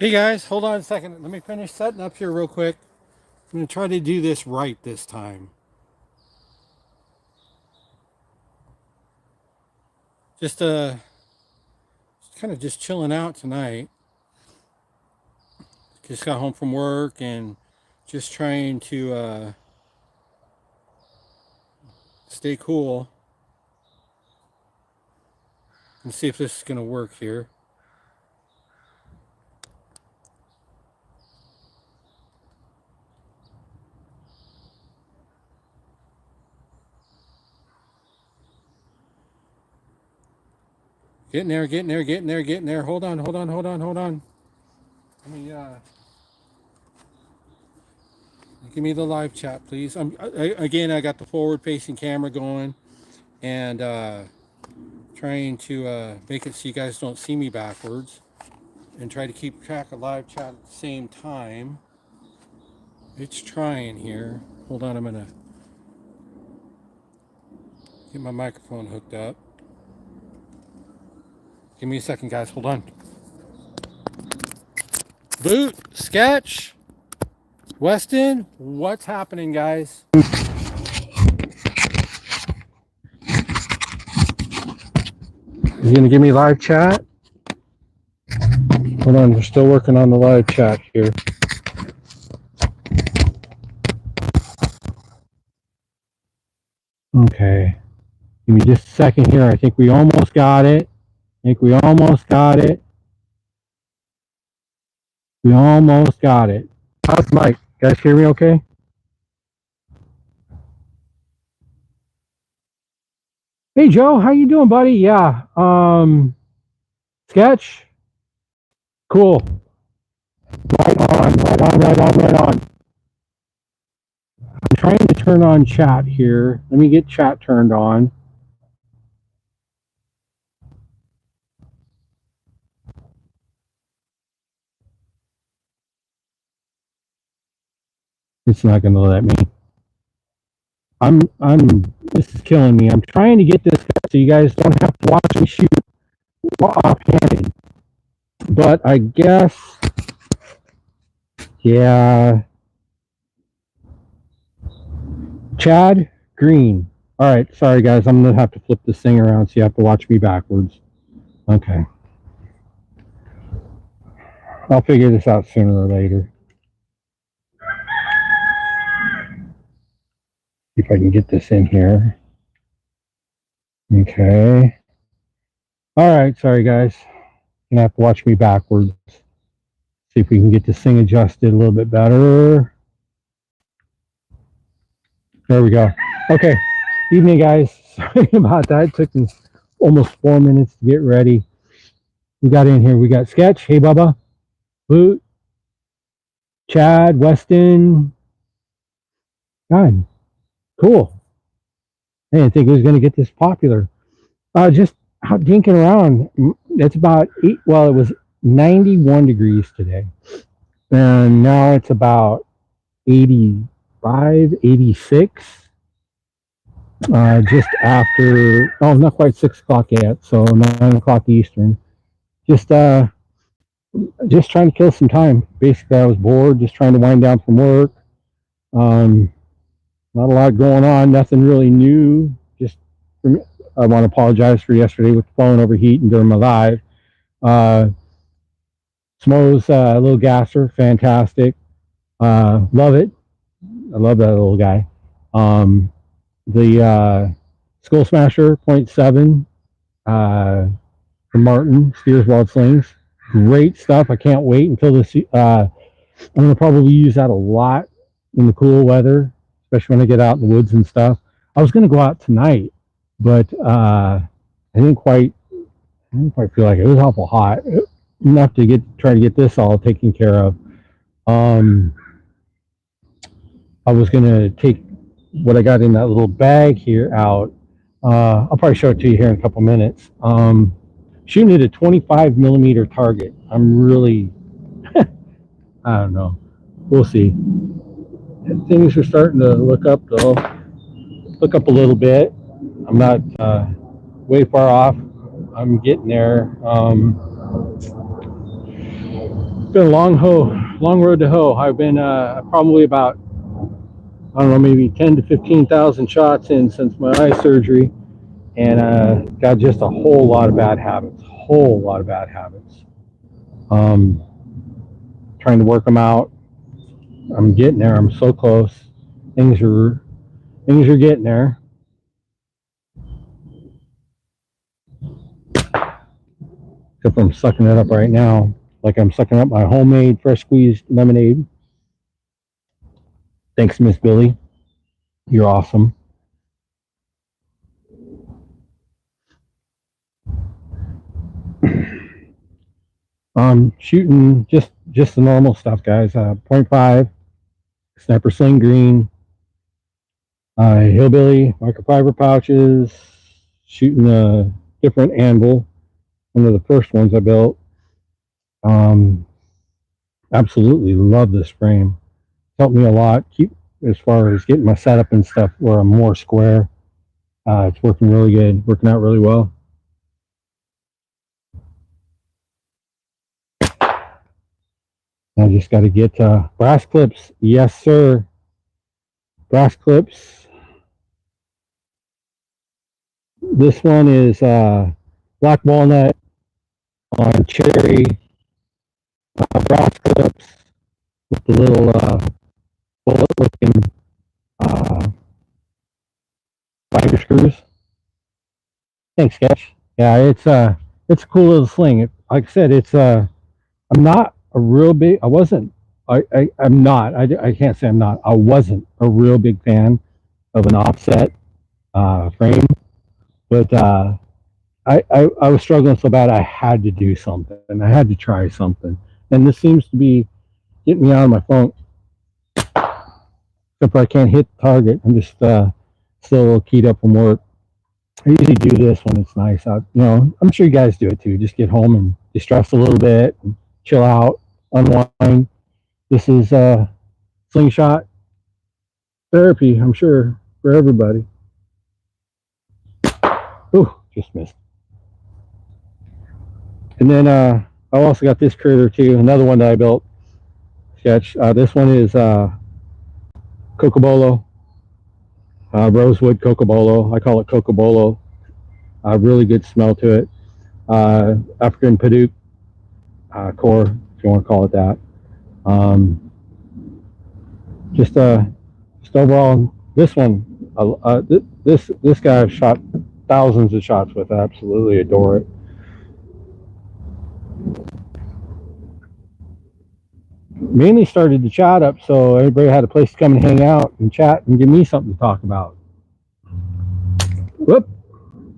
Hey guys, hold on a second. Let me finish setting up here real quick. I'm going to try to do this right this time. Just kind of just chilling out tonight. Just got home from work and just trying to stay cool and see if this is going to work here. Getting there, getting there, getting there, getting there. Hold on, hold on, hold on, hold on. Let me give me the live chat, please. Again, I got the forward-facing camera going and trying to make it so you guys don't see me backwards, and try to keep track of live chat at the same time. It's trying here. Hold on, I'm gonna get my microphone hooked up. Give me a second, guys. Hold on. Boot, Sketch, Weston, what's happening, guys? You gonna give me live chat? Hold on, we're still working on the live chat here. Okay. Give me just a second here. I think we almost got it. We almost got it. How's Mike? You guys hear me okay? Hey Joe, how you doing, buddy? Yeah. Sketch? Cool. Right on, right on, right on, right on. I'm trying to turn on chat here. Let me get chat turned on. It's not going to let me. This is killing me. I'm trying to get this so you guys don't have to watch me shoot offhanded. But I guess, yeah. Chad Green. All right, sorry guys. I'm going to have to flip this thing around so you have to watch me backwards. Okay. I'll figure this out sooner or later. See if I can get this in here. Okay. All right, sorry guys. You're gonna have to watch me backwards. See if we can get this thing adjusted a little bit better. There we go. Okay. Evening, guys. Sorry about that. It took me almost 4 minutes to get ready. We got in here. We got Sketch. Hey, Bubba. Boot. Chad. Weston. God. Cool. I didn't think it was going to get this popular. Just out dinking around. It's about 8. Well, it was 91 degrees today. And now it's about 85, 86. Just after, not quite 6 o'clock yet, so 9 o'clock Eastern. Just trying to kill some time. Basically, I was bored, just trying to wind down from work. Not a lot going on, nothing really new. I want to apologize for yesterday with the phone overheating during my live. Smo's little gasser, fantastic. Love it. I love that little guy. The Skull Smasher 0.7 from Martin, Steers Wild Slings. Great stuff. I can't wait until this. I'm going to probably use that a lot in the cool weather, especially when I get out in the woods and stuff. I was going to go out tonight, but I didn't quite feel like it. It was awful hot enough to try to get this all taken care of. I was going to take what I got in that little bag here out. I'll probably show it to you here in a couple minutes. Shooting at a 25 millimeter target. I'm really, I don't know. We'll see. Things are starting to look up though. Look up a little bit. I'm not way far off. I'm getting there. Been a long road to hoe. I've been probably about, I don't know, maybe 10 to 15,000 shots in since my eye surgery, and got just a whole lot of bad habits. Whole lot of bad habits. Um, Trying to work them out. I'm getting there. I'm so close. Things are things are getting there. Except I'm sucking it up right now, like I'm sucking up my homemade fresh squeezed lemonade. Thanks, Miss Billy. You're awesome. Shooting just the normal stuff, guys. Point .5, sniper sling green, hillbilly microfiber pouches, shooting a different anvil, one of the first ones I built. Um, Absolutely love this frame. Helped me a lot. Keep as far as getting my setup and stuff where I'm more square. It's working really good, working out really well. I just got to get brass clips. Yes, sir. Brass clips. This one is black walnut on cherry brass clips with the little bullet looking binder screws. Thanks, Sketch. Yeah, it's a cool little sling. Like I said, it's I'm not a real big. I wasn't. I'm not. I can't say I'm not. I wasn't a real big fan of an offset frame, but I was struggling so bad I had to do something. I had to try something, and this seems to be getting me out of my funk. Except for I can't hit the target. I'm just still a little keyed up from work. I usually do this when it's nice out. You know, I'm sure you guys do it too. Just get home and distress a little bit, and chill out, unwind. This is slingshot therapy, I'm sure, for everybody. Ooh, just missed. And then I also got this critter too, another one that I built. Sketch. This one is Cocobolo, rosewood Cocobolo. I call it Cocobolo. Really good smell to it. African Paduke core, if you want to call it that. Um, just overall, this one, this guy I've shot thousands of shots with. I absolutely adore it. Mainly started the chat up so everybody had a place to come and hang out and chat and give me something to talk about. Whoop,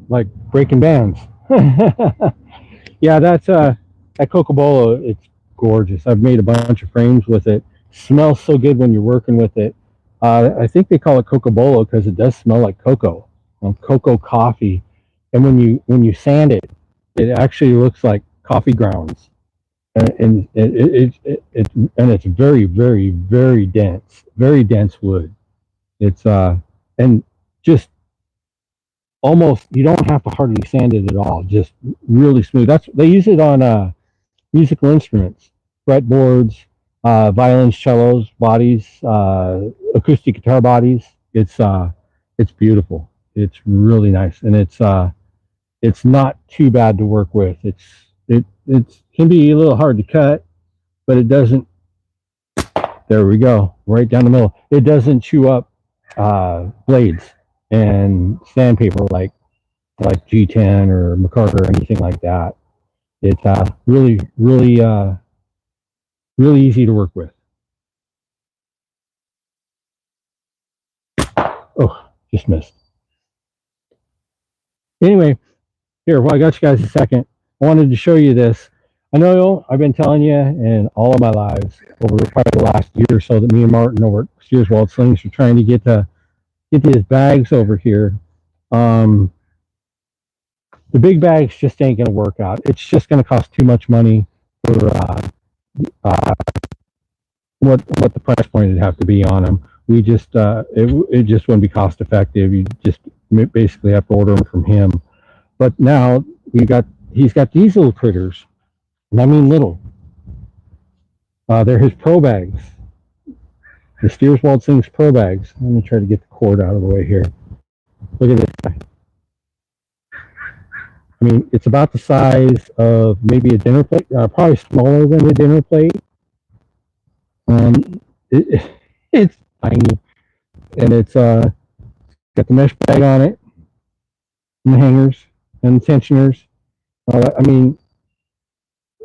like breaking bands. Yeah, that's that Cocobolo. It's gorgeous. I've made a bunch of frames with it. Smells so good when you're working with it. I think they call it Cocobolo because it does smell like cocoa, cocoa coffee. And when you sand it, it actually looks like coffee grounds, and it's very very dense, very dense wood. It's and just almost you don't have to hardly sand it at all. Just really smooth. That's they use it on musical instruments, fretboards, violins, cellos, bodies, acoustic guitar bodies. It's beautiful. It's really nice, and it's not too bad to work with. It can be a little hard to cut, but it doesn't. There we go, right down the middle. It doesn't chew up blades and sandpaper like G10 or McCarter or anything like that. It's really easy to work with. Oh, just missed. Anyway, here, well, I got you guys a second. I wanted to show you this. I know I've been telling you in all of my lives over probably the last year or so that me and Martin over at Steerswald Slings are trying to get these bags over here. The big bags just ain't going to work out. It's just going to cost too much money for what the price point would have to be on them. We just it just wouldn't be cost effective. You just basically have to order them from him. But now he's got these little critters, and I mean little. They're his pro bags. The Steerswald Sings pro bags. Let me try to get the cord out of the way here. Look at this guy. I mean, it's about the size of maybe a dinner plate, probably smaller than a dinner plate. It, it's tiny, and it's got the mesh bag on it, and the hangers, and the tensioners. I mean,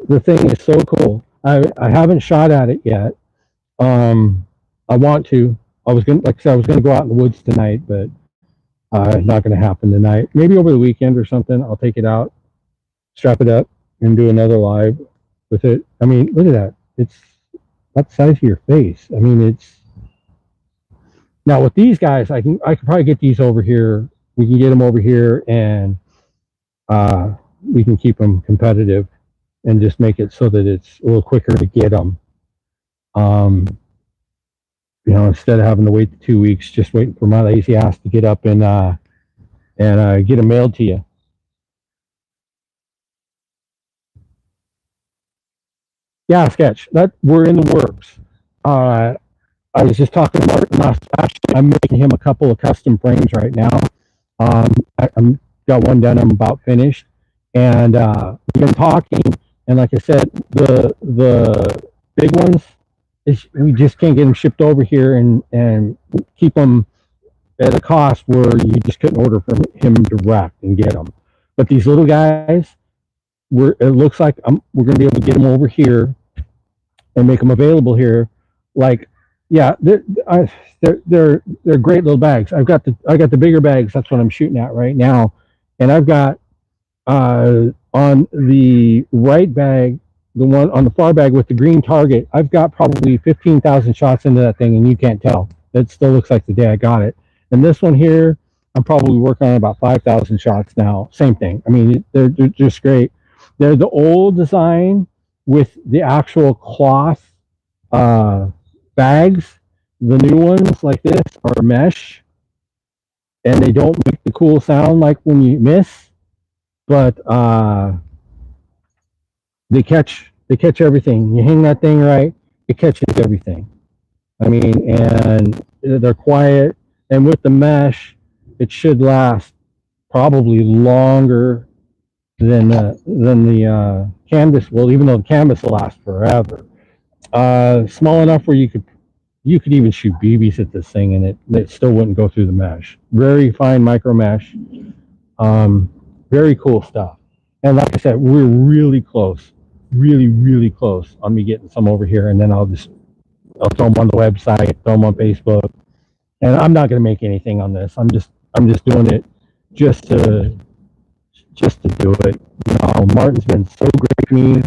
the thing is so cool. I haven't shot at it yet. I want to. I was gonna, like I said, I was gonna go out in the woods tonight, but not gonna happen tonight. Maybe over the weekend or something. I'll take it out, strap it up, and do another live with it. I mean, look at that. It's about the size of your face. I mean, it's now with these guys. I could probably get these over here. We can get them over here, and we can keep them competitive, and just make it so that it's a little quicker to get them. Instead of having to wait 2 weeks, just waiting for my lazy ass to get up and get them mailed to you. Yeah, sketch. That we're in the works. I was just talking to Martin last. Actually, I'm making him a couple of custom frames right now. I'm got one done. I'm about finished, and we've been talking. And like I said, the big ones, we just can't get them shipped over here and keep them at a cost where you just couldn't order from him direct and get them. But these little guys, it looks like we're going to be able to get them over here and make them available here. Like, yeah, they're great little bags. I got the bigger bags. That's what I'm shooting at right now, and I've got on the right bag, the one on the far bag with the green target. I've got probably 15,000 shots into that thing, and you can't tell. It still looks like the day I got it. And this one here, I'm probably working on about 5,000 shots now. Same thing. I mean, they're just great. They're the old design with the actual cloth bags. The new ones like this are mesh, and they don't make the cool sound like when you miss, but they catch everything. You hang that thing right, it catches everything. I mean, and they're quiet, and with the mesh, it should last probably longer than the canvas will, even though the canvas will last forever. Small enough where you could even shoot BBs at this thing, and it still wouldn't go through the mesh. Very fine micro mesh. Very cool stuff. And like I said, we're really close, really close on me getting some over here, and then I'll throw them on the website, throw them on Facebook, and I'm not going to make anything on this. I'm just doing it just to do it. Martin's been so great to me.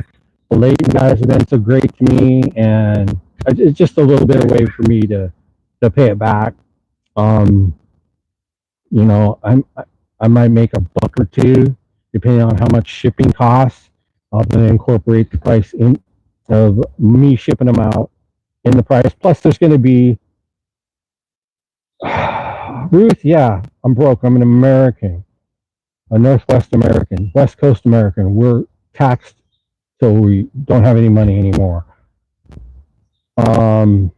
The Leighton guys have been so great to me, and it's just a little bit of way for me to pay it back. I might make a buck or two depending on how much shipping costs. I'm going to incorporate the price of me shipping them out in the price. Plus, there's going to be Ruth. Yeah, I'm broke. I'm an American, a Northwest American, West Coast American. We're taxed, so we don't have any money anymore. But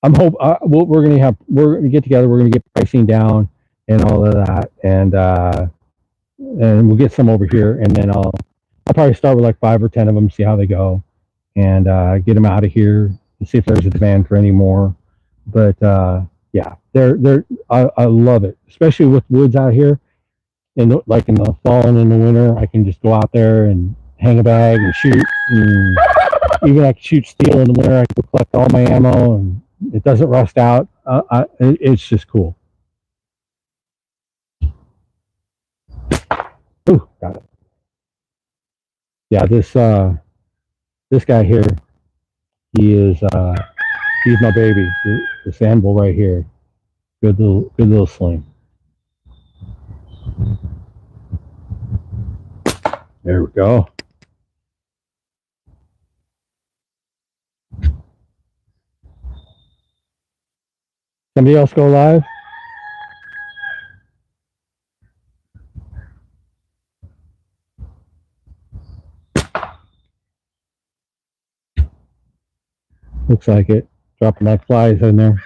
I'm hope we're gonna get together. We're gonna get pricing down and all of that, and we'll get some over here, and then I'll probably start with like 5 or 10 of them, see how they go, and get them out of here and see if there's a demand for any more. But yeah, I love it, especially with woods out here. Like in the fall and in the winter, I can just go out there and hang a bag and shoot. And even I can shoot steel in the winter. I can collect all my ammo, and it doesn't rust out. It's just cool. Ooh, got it. Yeah, this guy here, he's my baby. This anvil right here, good little sling. There we go. Somebody else go live? Looks like it. Dropping that flies in there.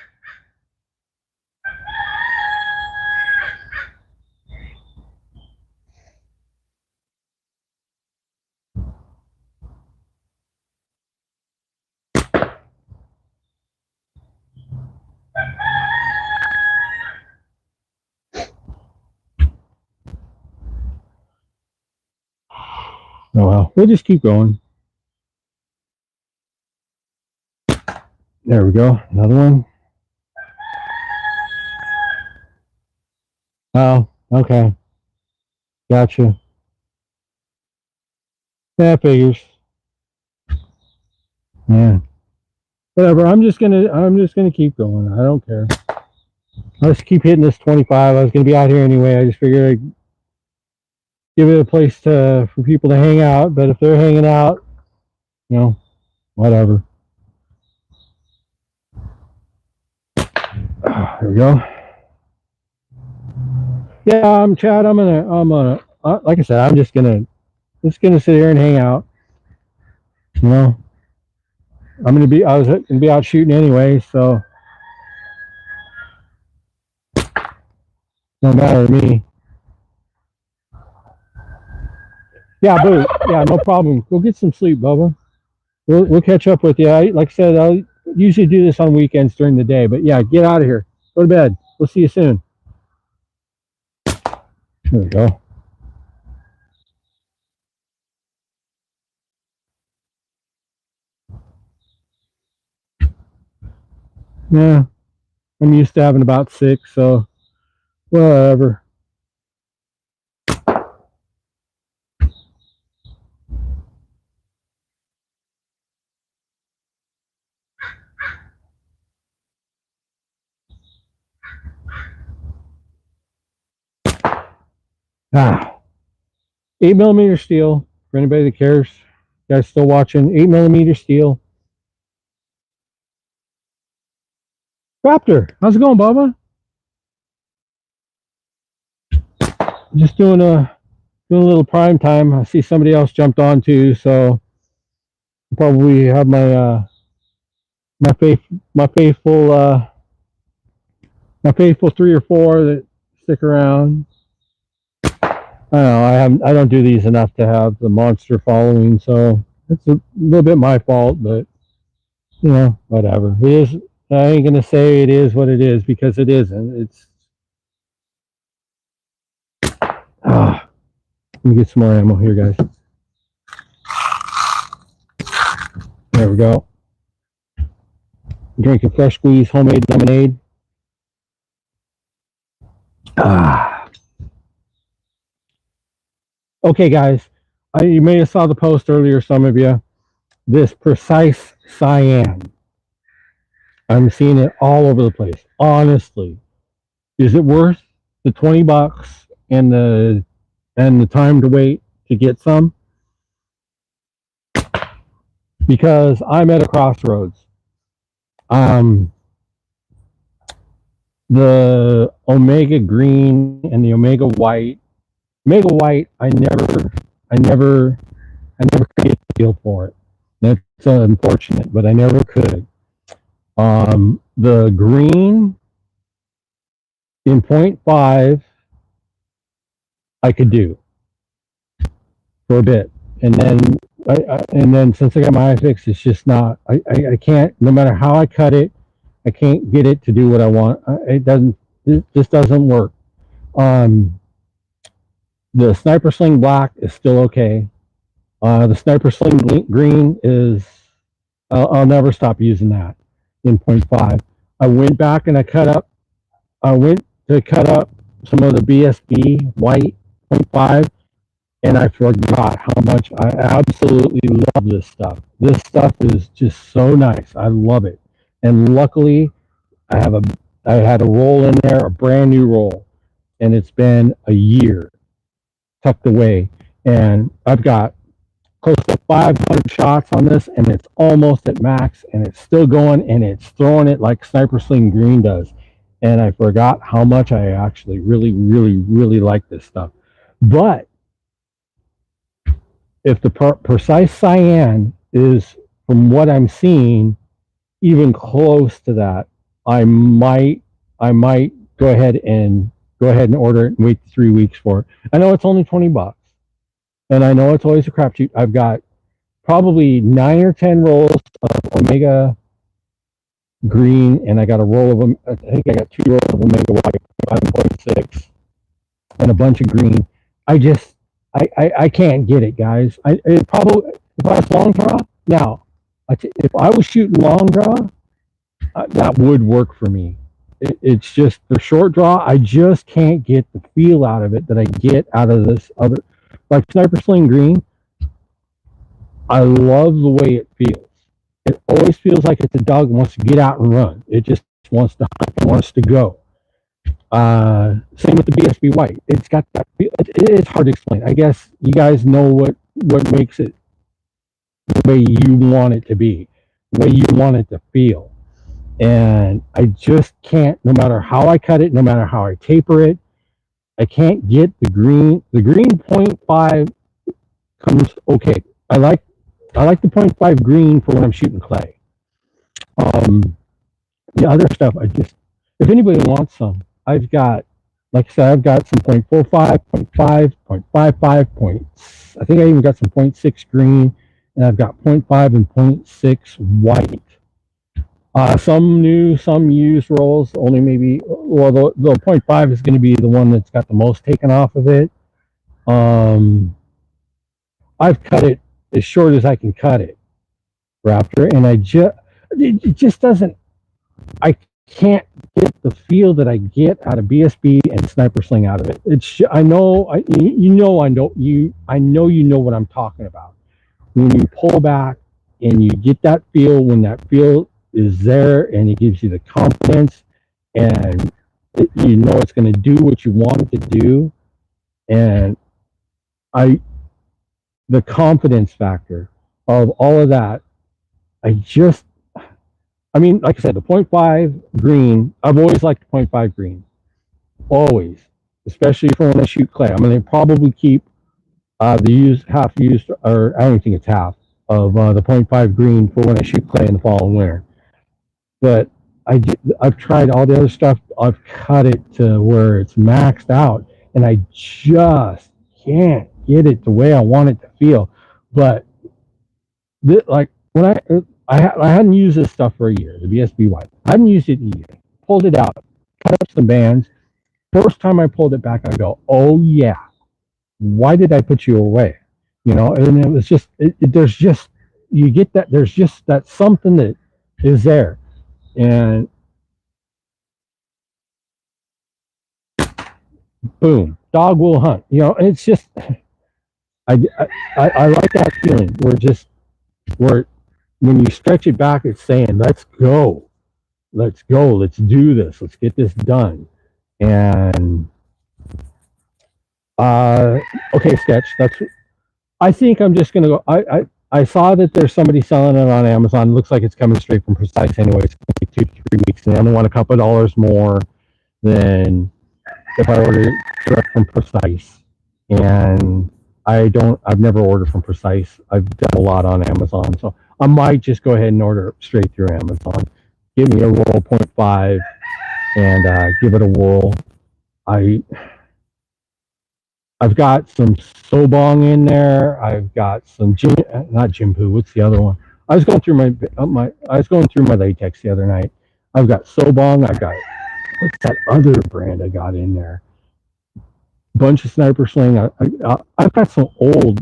Oh well, we'll just keep going. There we go. Another one. Oh, okay. Gotcha. That figures. Yeah. Whatever. I'm just gonna keep going. I don't care. Let's keep hitting this 25. I was gonna be out here anyway. I just figured I'd give it a place for people to hang out. But if they're hanging out, whatever. There we go. Yeah, I'm Chad. I'm gonna. Like I said, I'm just gonna sit here and hang out. I was gonna be out shooting anyway, so no matter to me. Yeah, boo. Yeah, no problem. Go get some sleep, Bubba. We'll catch up with you. Like I said, I'll usually do this on weekends during the day, but yeah, get out of here. Go to bed. We'll see you soon. There we go. Yeah, I'm used to having about 6, so whatever. Ah, 8mm steel for anybody that cares. You guys still watching? 8mm steel. Raptor, how's it going, Bubba? Just doing a little prime time. I see somebody else jumped on too, so I'll probably have my faithful 3 or 4 that stick around. I don't do these enough to have the monster following, so it's a little bit my fault, but whatever. It is. I ain't gonna say it is what it is because it isn't. It's. Let me get some more ammo here, guys. There we go. Drinking fresh squeezed homemade lemonade. Okay, guys. You may have saw the post earlier, some of you. This precise cyan. I'm seeing it all over the place. Honestly, is it worth the $20 and the time to wait to get some? Because I'm at a crossroads. The Omega Green and the Omega White. Omega White, I never could get a feel for it. That's unfortunate, but I never could. The green in 0.5, I could do for a bit, and then since I got my eye fixed, it's just not. I can't. No matter how I cut it, I can't get it to do what I want. It doesn't. It just doesn't work. The Sniper Sling Black is still okay. The Sniper Sling Green is. I'll never stop using that in 0.5. I went back and I went to cut up some of the BSB white 0.5, and I forgot how much I absolutely love this stuff. This stuff is just so nice. I love it. And luckily, I had a roll in there, a brand new roll, and it's been a year tucked away, and I've got close to 500 shots on this, and it's almost at max, and it's still going, and it's throwing it like Sniper Sling Green does. And I forgot how much I actually really, really, really like this stuff. But if the precise cyan is, from what I'm seeing, even close to that, I might I might go ahead and order it and wait 3 weeks for it. I know it's only $20, and I know it's always a crapshoot. I've got probably 9 or 10 rolls of Omega green, and I got a roll of them. I think I got 2 rolls of Omega white 5.6 and a bunch of green. I just I can't get it, guys. It probably, if I was long draw now, if I was shooting long draw, that would work for me. It's just for short draw, I just can't get the feel out of it that I get out of this other, like Sniper Sling Green. I love the way it feels. It always feels like it's a dog that wants to get out and run. It just wants to hunt and wants to go. Same with the BSB White. It's got that feel. It's hard to explain. I guess you guys know what makes it the way you want it to be, the way you want it to feel. And I just can't, no matter how I cut it, no matter how I taper it, I can't get the green. The green 0.5 comes okay. I like the 0.5 green for when I'm shooting clay. The other stuff, if anybody wants some, I've got, like I said, I've got some 0.45, 0.5, 0.55, I think I even got some 0.6 green, and I've got 0.5 and 0.6 white. Some new, some used rolls, only maybe, well, the 0.5 is going to be the one that's got the most taken off of it. I've cut it as short as I can cut it, Raptor, and it just doesn't, I can't get the feel that I get out of BSB and Sniper Sling out of it. I know you know what I'm talking about. When you pull back and you get that feel, when that feel is there and it gives you the confidence, and you know it's going to do what you want it to do, and the confidence factor of all of that, I mean, like I said, the 0.5 green, I've always liked the 0.5 green. Always. Especially for when I shoot clay. I'm going to probably keep the half used, or I don't even think it's half, of the 0.5 green for when I shoot clay in the fall and winter. But I've tried all the other stuff. I've cut it to where it's maxed out, and I just can't get it the way I want it to feel. But like when I hadn't used this stuff for a year, the BSB White. I hadn't used it in a year. Pulled it out, cut up some bands. First time I pulled it back, I go, oh yeah, why did I put you away? You know, and it was just, there's just, you get that, there's just that something that is there. And boom, dog will hunt. You know, and it's just, I like that feeling. Where when you stretch it back, it's saying, let's go, let's do this, let's get this done. And okay, Sketch, I think I'm just gonna go. I saw that there's somebody selling it on Amazon. It looks like it's coming straight from Precise anyway. It's gonna be 2 to 3 weeks, and they only want a couple of dollars more than if I order it direct from Precise. And I've never ordered from Precise. I've done a lot on Amazon, so I might just go ahead and order it straight through Amazon. Give me a roll 0.5 and give it a whirl. I've got some Sobong in there. I've got some not Jimpu. What's the other one? I was going through my latex the other night. I've got Sobong. I've got, what's that other brand I got in there? Bunch of Sniper Sling. I've got some I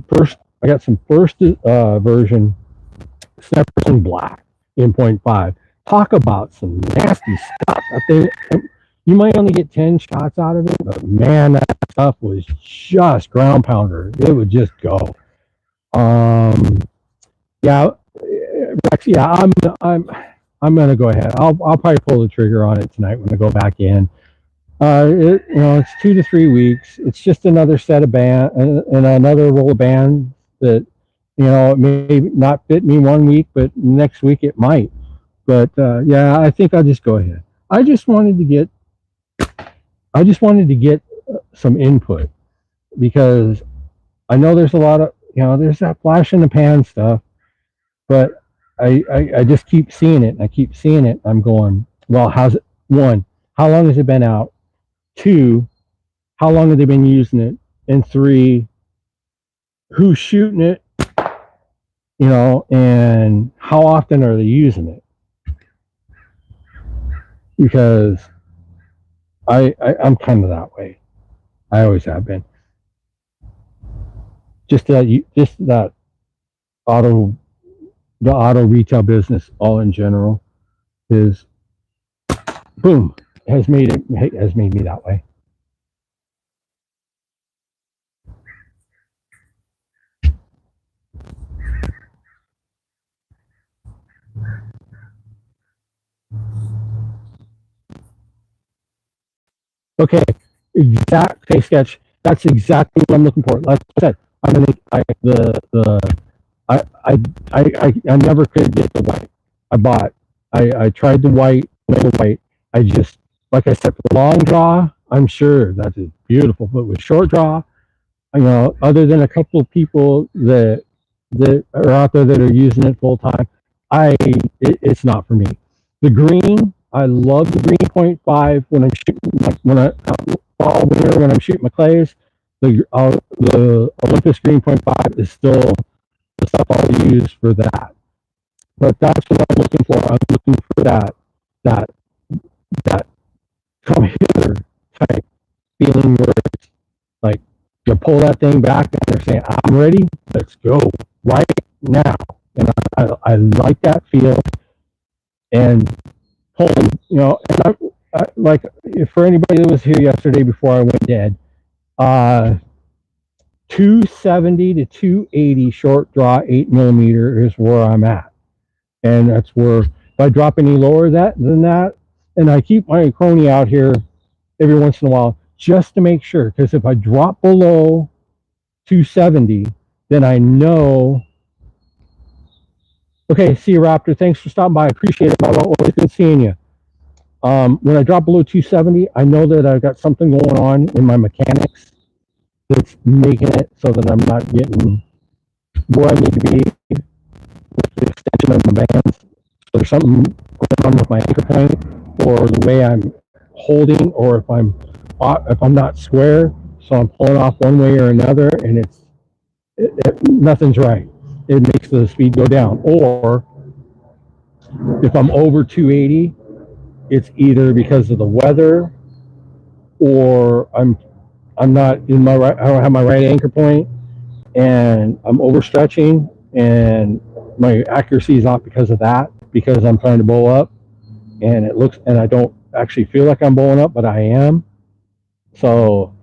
got some first version Sniper Sling Black in 0.5. Talk about some nasty stuff. You might only get 10 shots out of it, but man, that stuff was just ground pounder. It would just go. Yeah, Rex. Yeah, I'm gonna go ahead. I'll probably pull the trigger on it tonight when I go back in. It's 2 to 3 weeks. It's just another set of band and another roll of bands that, it may not fit me 1 week, but next week it might. But yeah, I think I'll just go ahead. I just wanted to get some input, because I know there's a lot of, there's that flash in the pan stuff, but I just keep seeing it and I keep seeing it. I'm going, well, how's it? One, how long has it been out? Two, how long have they been using it? And three, who's shooting it? And how often are they using it? Because I'm kind of that way. I always have been. Just that auto the auto retail business all in general is boom has made me that way. Okay, okay, sketch. That's exactly what I'm looking for. Like I said, I'm gonna I never could get the white. I tried the white, the white. I just like I said, for long draw, I'm sure that is beautiful, but with short draw, other than a couple of people that are out there that are using it full time, it's not for me. The green, I love the green point five when I'm shooting, like when I fall winter when I'm shooting my clays. The Olympus green point five is still the stuff I'll use for that. But that's what I'm looking for. I'm looking for that that come hither type feeling where it's like you pull that thing back and they're saying, I'm ready, let's go right now. And I like that feel. And pulling, and like for anybody that was here yesterday before I went dead, uh, 270 to 280 short draw 8 millimeter is where I'm at. And that's where if I drop any lower than that, and I keep my crony out here every once in a while just to make sure, because if I drop below 270, then I know. Okay, see you, Raptor. Thanks for stopping by. I appreciate it. I've always been seeing you. When I drop below 270, I know that I've got something going on in my mechanics that's making it so that I'm not getting where I need to be with the extension of my bands. So there's something going on with my anchor point or the way I'm holding, or if I'm not square, so I'm pulling off one way or another, and nothing's right. It makes the speed go down. Or if I'm over 280, it's either because of the weather or I'm not in my right. I don't have my right anchor point, and I'm overstretching, and my accuracy is off because of that. Because I'm trying to bow up, and I don't actually feel like I'm bowing up, but I am. So,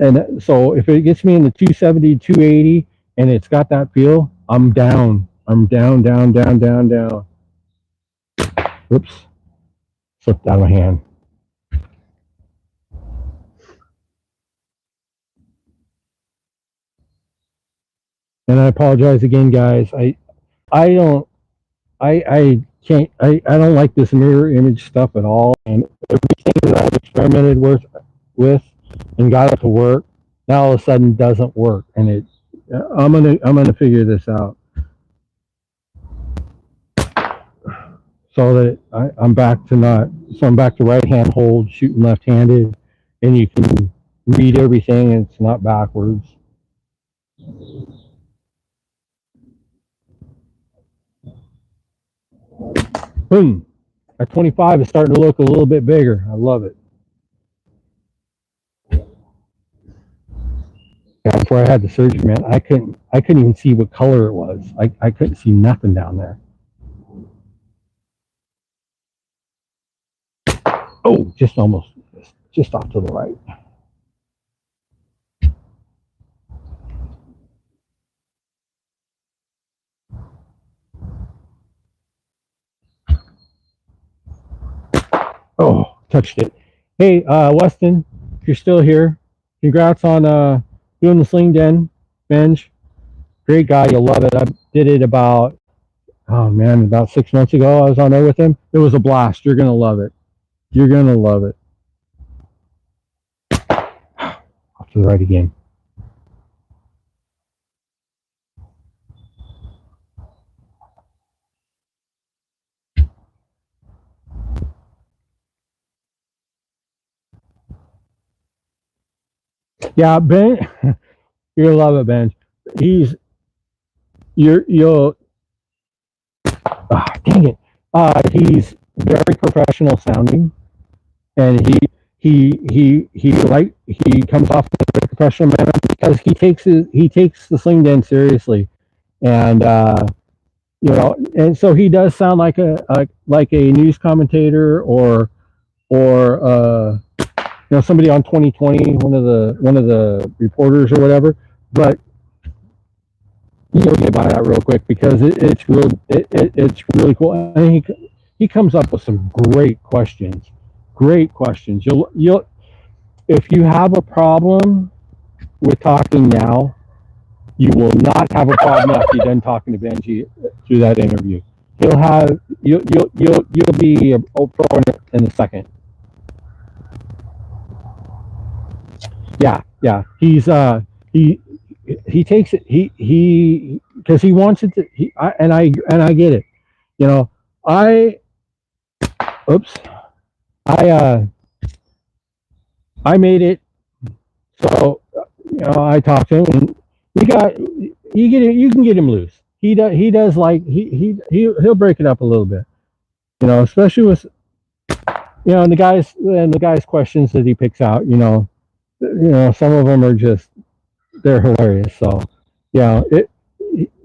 and so if it gets me in the 270, 280, and it's got that feel, I'm down. I'm down, down, down, down, down. Oops, slipped out of my hand. And I apologize again, guys. I don't I can't I don't like this mirror image stuff at all. And everything that I've experimented with and got it to work, now all of a sudden doesn't work. And I'm gonna figure this out so that I'm back to not so I'm back to right hand hold, shooting left handed, and you can read everything and it's not backwards. Boom. At 25, it's starting to look a little bit bigger. I love it. Yeah, before I had the surgery, man, I couldn't even see what color it was. I couldn't see nothing down there. Oh, just off to the right. Oh, touched it. Hey, Weston, if you're still here, congrats on doing the Sling Den binge. Great guy, you'll love it. I did it about 6 months ago. I was on there with him. It was a blast. You're gonna love it. You're gonna love it. Off to the right again. Yeah, Ben, you're gonna love it, Ben. He's you'll dang it. He's very professional sounding, and he comes off as a professional manner because he takes the sling dance seriously, and and so he does sound like a news commentator or somebody on 2020, one of the reporters or whatever, but you'll get by that real quick because it's really cool. And he comes up with some great questions. Great questions. You'll if you have a problem with talking now, you will not have a problem after you're done talking to Benji through that interview. You'll be a pro in a second. Yeah, yeah. He takes it. He because he wants it to. And I get it. You know, I oops. I I made it. So I talked to him, and we got you can get him loose. He does like he'll break it up a little bit. Especially with the guys questions that he picks out. Some of them are just they're hilarious. So it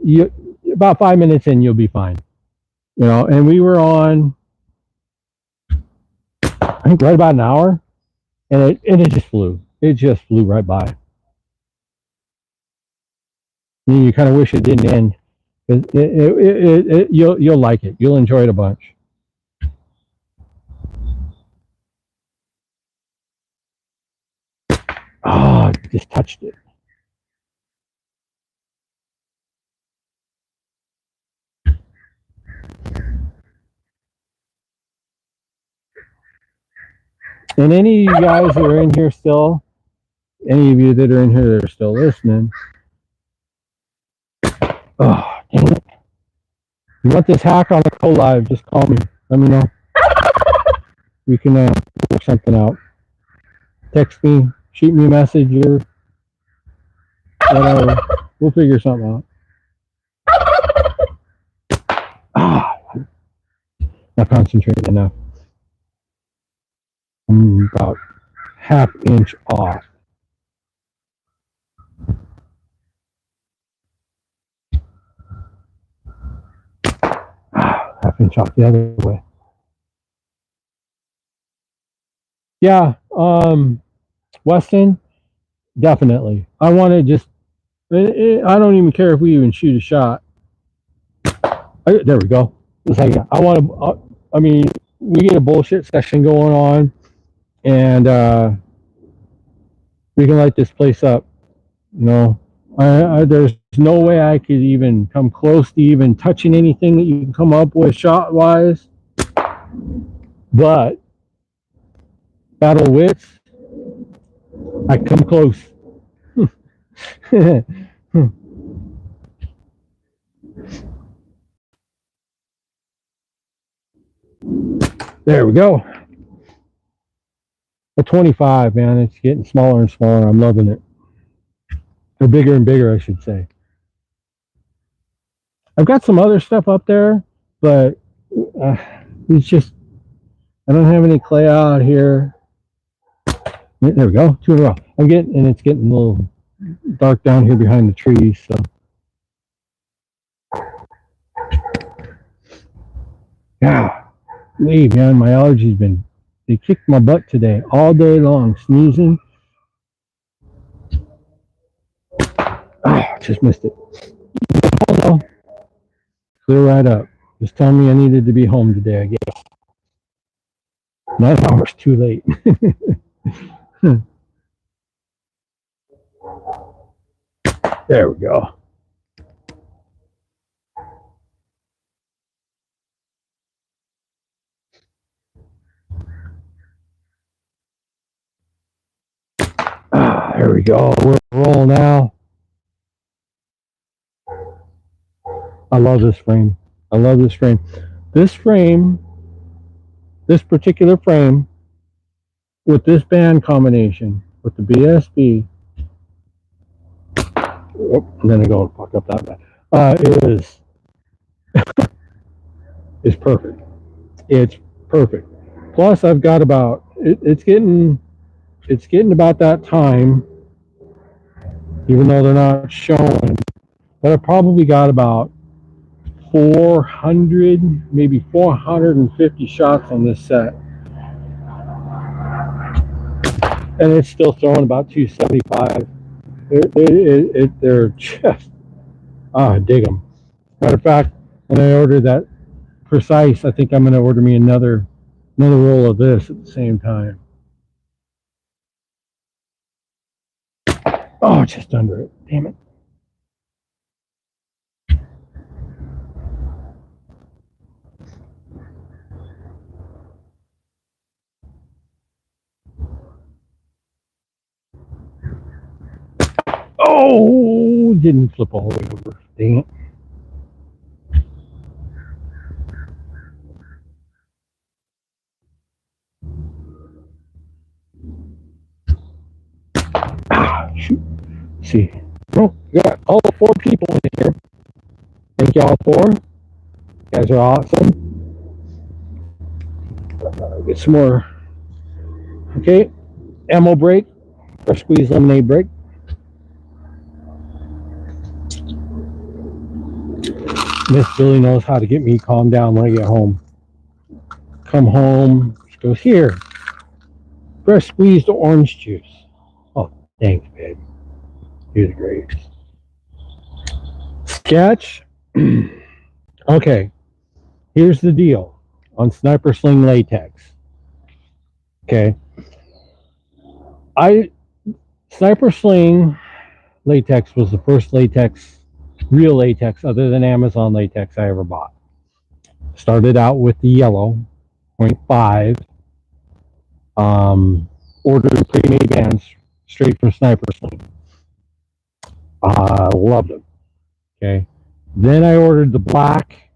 you about 5 minutes in you'll be fine. And we were on I think right about an hour, and it just flew. It just flew right by. You kind of wish it didn't end. You'll like it. You'll enjoy it a bunch. Oh, just touched it. And any of you guys that are in here still, any of you that are in here that are still listening, oh, dang it. You want this hack on the co-live, just call me. Let me know. We can work something out. Text me, shoot me a message, or whatever. We'll figure something out. Ah, not concentrating enough. I'm about half-inch off. Half-inch off the other way. Yeah, Weston, definitely. I want to just. I don't even care if we even shoot a shot. There we go. I want to. I mean, we get a bullshit session going on, and we can light this place up. There's no way I could even come close to even touching anything that you can come up with shot wise. But battle wits, I come close. There we go. A 25, man. It's getting smaller and smaller. I'm loving it. Or bigger and bigger, I should say. I've got some other stuff up there, but it's just I don't have any clay out here. There we go. Two in a row. It's getting a little dark down here behind the trees. So yeah, man, my allergies they kicked my butt today all day long, sneezing. Just missed it. Oh, clear right up. Just tell me I needed to be home today, I guess. 9 hours too late. There we go. There we go. We're rolling now. I love this frame. I love this frame. This particular frame, with this band combination, with the BSB, Oh, I'm gonna go and fuck up that bad. Is perfect. It's perfect. Plus, I've got about it's getting about that time, even though they're not showing. But I probably got about 400, maybe 450 shots on this set, and it's still throwing about 275. They're just I dig them. Matter of fact, when I ordered that precise, I think I'm going to order me another roll of this at the same time. Oh, just under it. Damn it. Oh, didn't flip all the way over. Dang it. Ah, shoot. Let's see. Oh, we got all 4 people in here. Thank y'all 4. You guys are awesome. Get some more. Okay. Ammo break. Fresh squeeze lemonade break. Miss Billy knows how to get me calmed down when I get home. Come home. She goes, here. Fresh squeezed orange juice. Oh, thanks, babe. You're the greatest. Sketch. Okay. Here's the deal on Sniper Sling latex. Okay. Sniper Sling latex was the first real latex other than Amazon latex I ever bought. Started out with the yellow 0.5. Ordered pre-made bands straight from Sniper Sling. Loved them. Okay. Then I ordered the black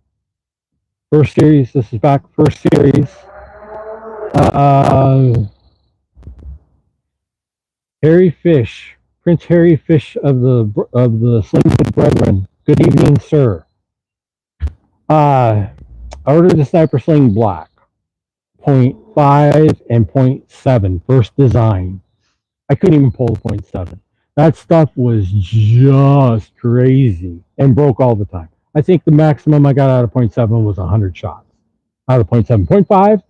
first series. This is back first series. Harry Fish, Prince Harry Fish of the Slingwood Brethren. Good evening, sir. I ordered the Sniper Sling Black, 0.5 and 0.7, first design. I couldn't even pull the 0.7. That stuff was just crazy and broke all the time. I think the maximum I got out of 0.7 was 100 shots out of 0.7. 0.5,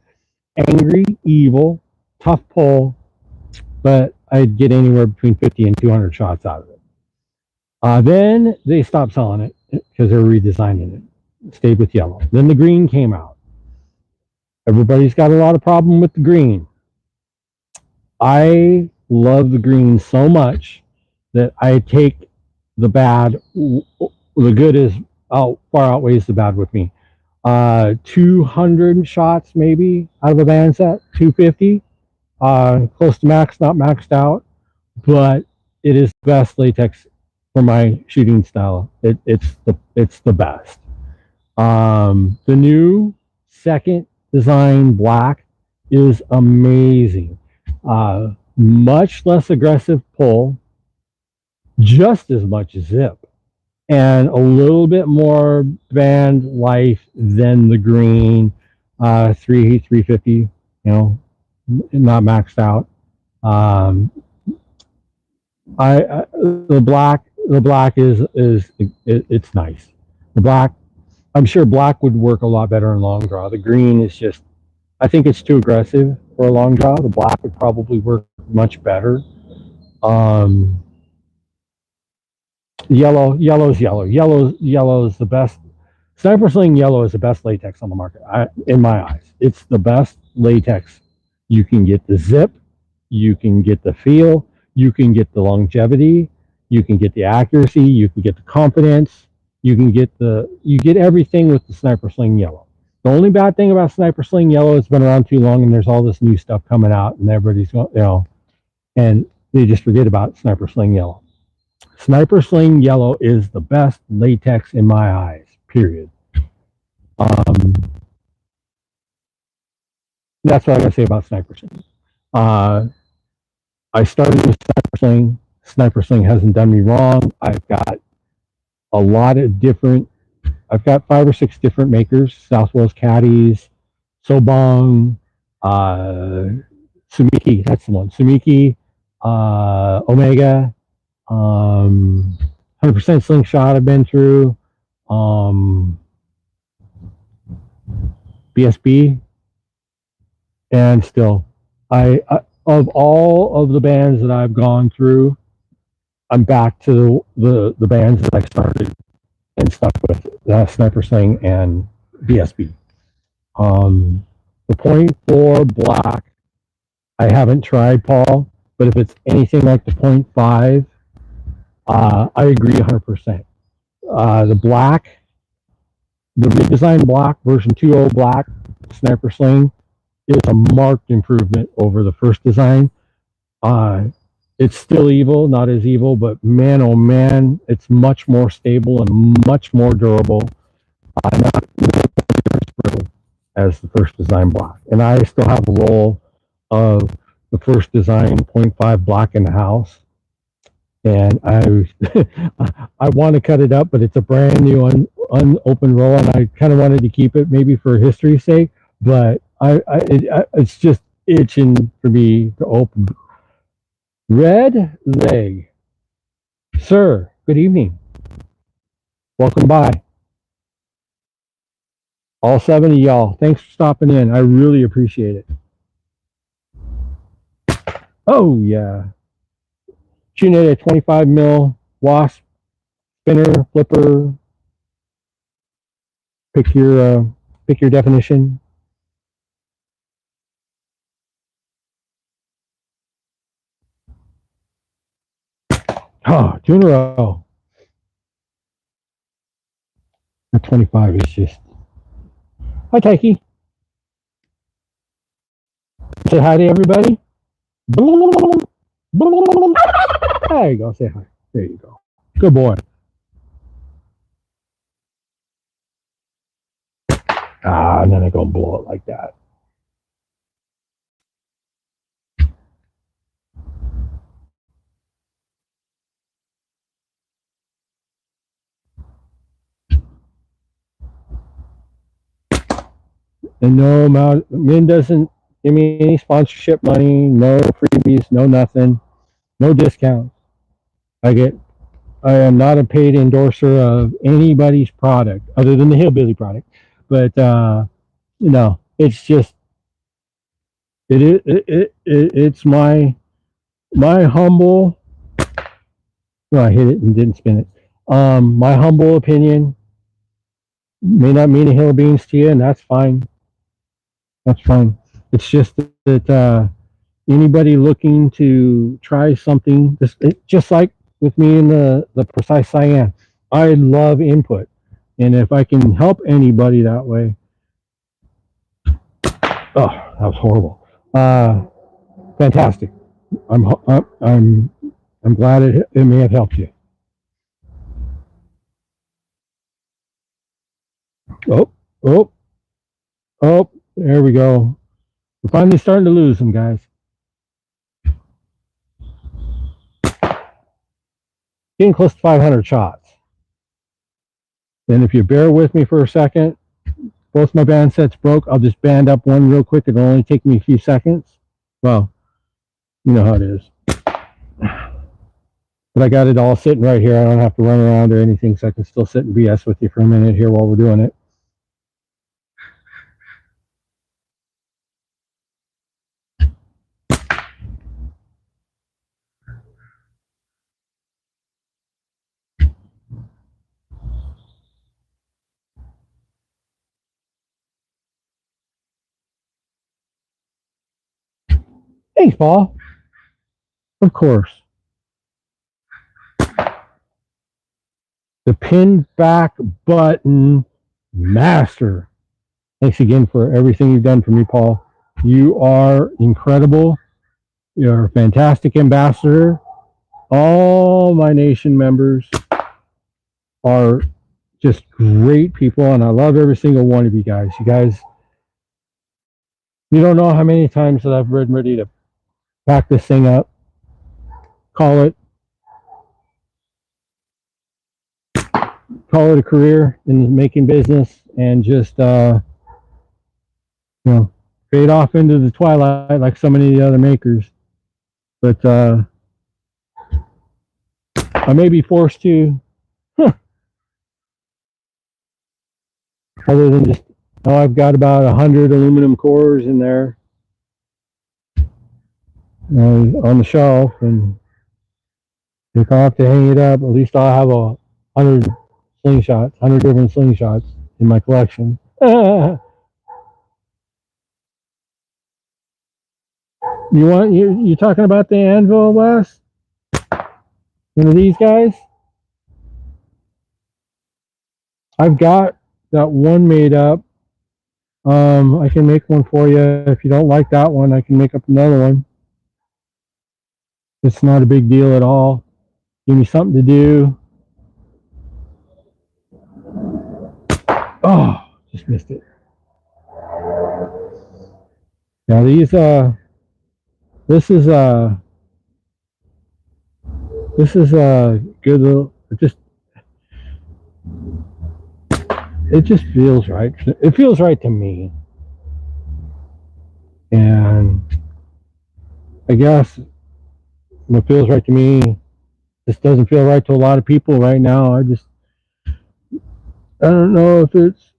angry, evil, tough pull, but I'd get anywhere between 50 and 200 shots out of it. Then they stopped selling it because they were redesigning it. Stayed with yellow. Then the green came out. Everybody's got a lot of problem with the green. I love the green so much that I take the bad. The good is far outweighs the bad with me. 200 shots maybe out of a band set, 250. Close to max, not maxed out, but it is the best latex for my shooting style. It's the best. The new second design black is amazing. Much less aggressive pull, just as much zip, and a little bit more band life than the green 350. You know, not maxed out. The black is it's nice. The black, I'm sure black would work a lot better in long draw. The green is just, I think it's too aggressive for a long draw. The black would probably work much better. Um, yellow is the best. Sniper Sling yellow is the best latex on the market, in my eyes. It's the best latex. You can get the zip, you can get the feel, you can get the longevity, you can get the accuracy, you can get the confidence, you get everything with the Sniper Sling yellow. The only bad thing about Sniper Sling yellow, it's been around too long, and there's all this new stuff coming out, and everybody's going, and they just forget about Sniper Sling yellow. Sniper Sling yellow is the best latex in my eyes. Period. That's what I gotta say about Sniper Sling. I started with Sniper Sling, Sniper Sling hasn't done me wrong. I've got a lot of different, I've got 5 or 6 different makers, Southwest Caddies, Sobong, uh, Sumiki, that's the one. Sumiki, Omega, 100% Slingshot I've been through, BSB, and still, I of all of the bands that I've gone through, I'm back to the bands that I started and stuck with, Sniper Sling and BSB. The point 4 black, I haven't tried, Paul, but if it's anything like the point 5, I agree 100%. The black, the redesigned black, version 2.0 black Sniper Sling is a marked improvement over the first design. It's still evil, not as evil, but man, oh man, it's much more stable and much more durable. Not as the first design block. And I still have a roll of the first design 0.5 block in the house. And I want to cut it up, but it's a brand new unopened roll, and I kind of wanted to keep it maybe for history's sake. But it's just itching for me to open. Red Leg, sir. Good evening. Welcome by. All 7 of y'all, thanks for stopping in. I really appreciate it. Oh yeah, shooting at a 25 mil wasp spinner flipper. Pick your definition. Oh, 2 in a row. The 25 is just. Hi, Taiki. Say hi to everybody. There you go. Say hi. There you go. Good boy. And then I go blow it like that. And no, Min doesn't give me any sponsorship money, no freebies, no nothing, no discounts. I am not a paid endorser of anybody's product other than the Hillbilly product. But it's just it's my humble. Well, I hit it and didn't spin it. My humble opinion may not mean a hill of beans to you, and that's fine. That's fine. It's just that anybody looking to try something, just like with me in the precise cyan, I love input, and if I can help anybody that way, oh, that was horrible. Fantastic. I'm glad it may have helped you. Oh, there we go. We're finally starting to lose them, guys. Getting close to 500 shots. And if you bear with me for a second, both my band sets broke. I'll just band up one real quick. It'll only take me a few seconds. Well, you know how it is. But I got it all sitting right here. I don't have to run around or anything, so I can still sit and BS with you for a minute here while we're doing it. Thanks, Paul. Of course. The pin back button master. Thanks again for everything you've done for me, Paul. You are incredible. You're a fantastic ambassador. All my nation members are just great people, and I love every single one of you guys. You don't know how many times that I've been ready to pack this thing up, call it call it a career in making business and just fade off into the twilight like so many of the other makers. But I may be forced to, other than just, I've got about 100 aluminum cores in there on the shelf, and if I have to hang it up, at least I'll have 100 different slingshots in my collection. You talking about the anvil, Wes? One of these guys? I've got that one made up. I can make one for you. If you don't like that one, I can make up another one. It's not a big deal at all. Give me something to do. Oh, just missed it. Now these this is a good little, it just feels right. It feels right to me. And I guess what feels right to me, this doesn't feel right to a lot of people right now. I don't know if it's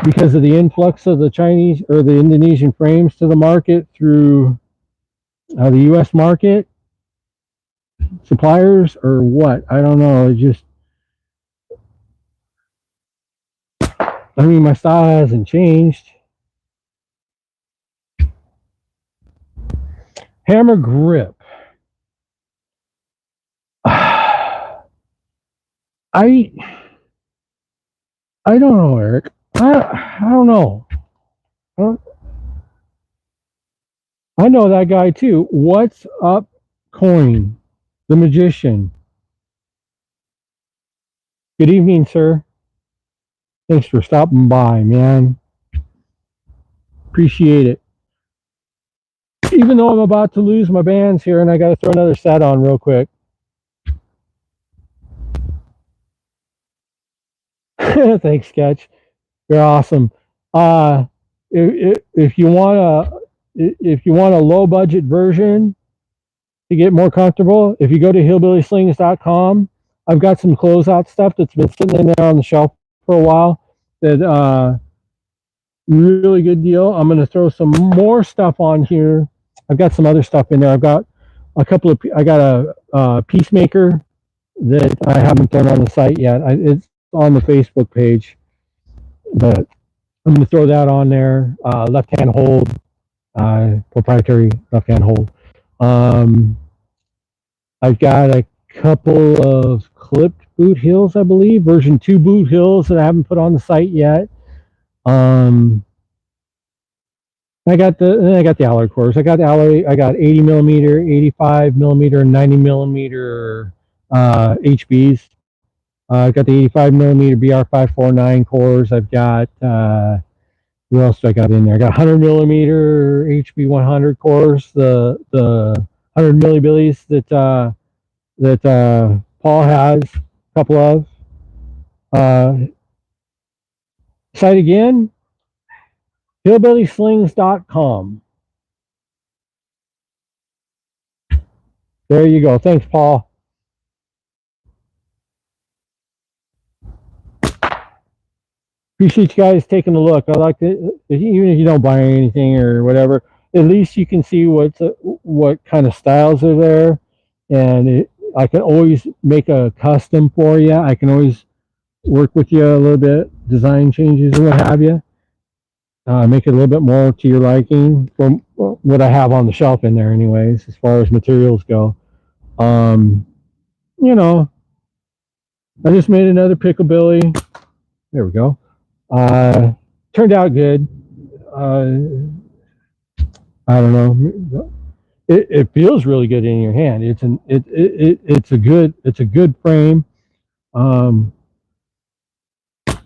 because of the influx of the Chinese or the Indonesian frames to the market through the U.S. market suppliers or what. I don't know. It just, I mean, my style hasn't changed. Hammer grip. I don't know, Eric. I don't know. I know that guy too. What's up, Coin, the magician? Good evening, sir. Thanks for stopping by, man. Appreciate it. Even though I'm about to lose my bands here and I got to throw another set on real quick. Thanks, Sketch. You're awesome. If you want a low budget version to get more comfortable, if you go to hillbillyslings.com, I've got some closeout stuff that's been sitting in there on the shelf for a while. That really good deal. I'm going to throw some more stuff on here. I've got some other stuff in there. I've got I got a Peacemaker that I haven't thrown on the site yet. It's on the Facebook page, but I'm going to throw that on there. Left-hand hold, proprietary left-hand hold. I've got a couple of clipped boot heels, I believe, version 2 boot heels that I haven't put on the site yet. I got the alloy cores. I got 80 millimeter, 85 millimeter, 90 millimeter HBs. I've got the 85 millimeter BR549 cores. I've got what else do I got in there? I got 100 millimeter HB100 cores. The 100 millibillys that Paul has a couple of. Site again, hillbillyslings.com. There you go. Thanks, Paul. Appreciate you guys taking a look. I like it, even if you don't buy anything or whatever, at least you can see what kind of styles are there, and I can always make a custom for you. I can always work with you a little bit, design changes and what have you. Make it a little bit more to your liking from what I have on the shelf in there, anyways, as far as materials go. You know, I just made another Picklebilly. There we go. Turned out good. I don't know. It feels really good in your hand. It's a good frame.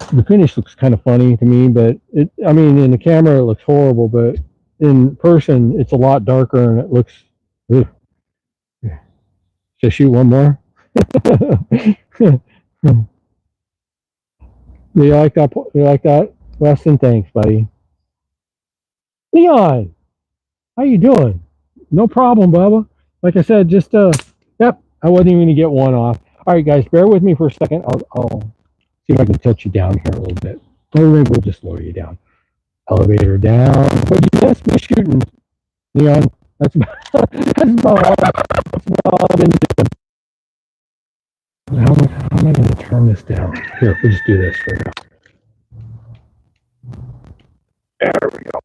The finish looks kind of funny to me, but I mean, in the camera it looks horrible, but in person it's a lot darker and it looks. Ugh. Should I shoot one more? Do you like that? You like that, Weston? Thanks, buddy. Leon, how you doing? No problem, Bubba. Like I said, just yep. I wasn't even gonna get one off. All right, guys, bear with me for a second. I'll see if I can touch you down here a little bit. Or maybe we'll just lower you down. Elevator down. What you miss me shooting, Leon? That's about, that's about all I've been doing. How am I going to turn this down? Here, we'll just do this for now. There we go.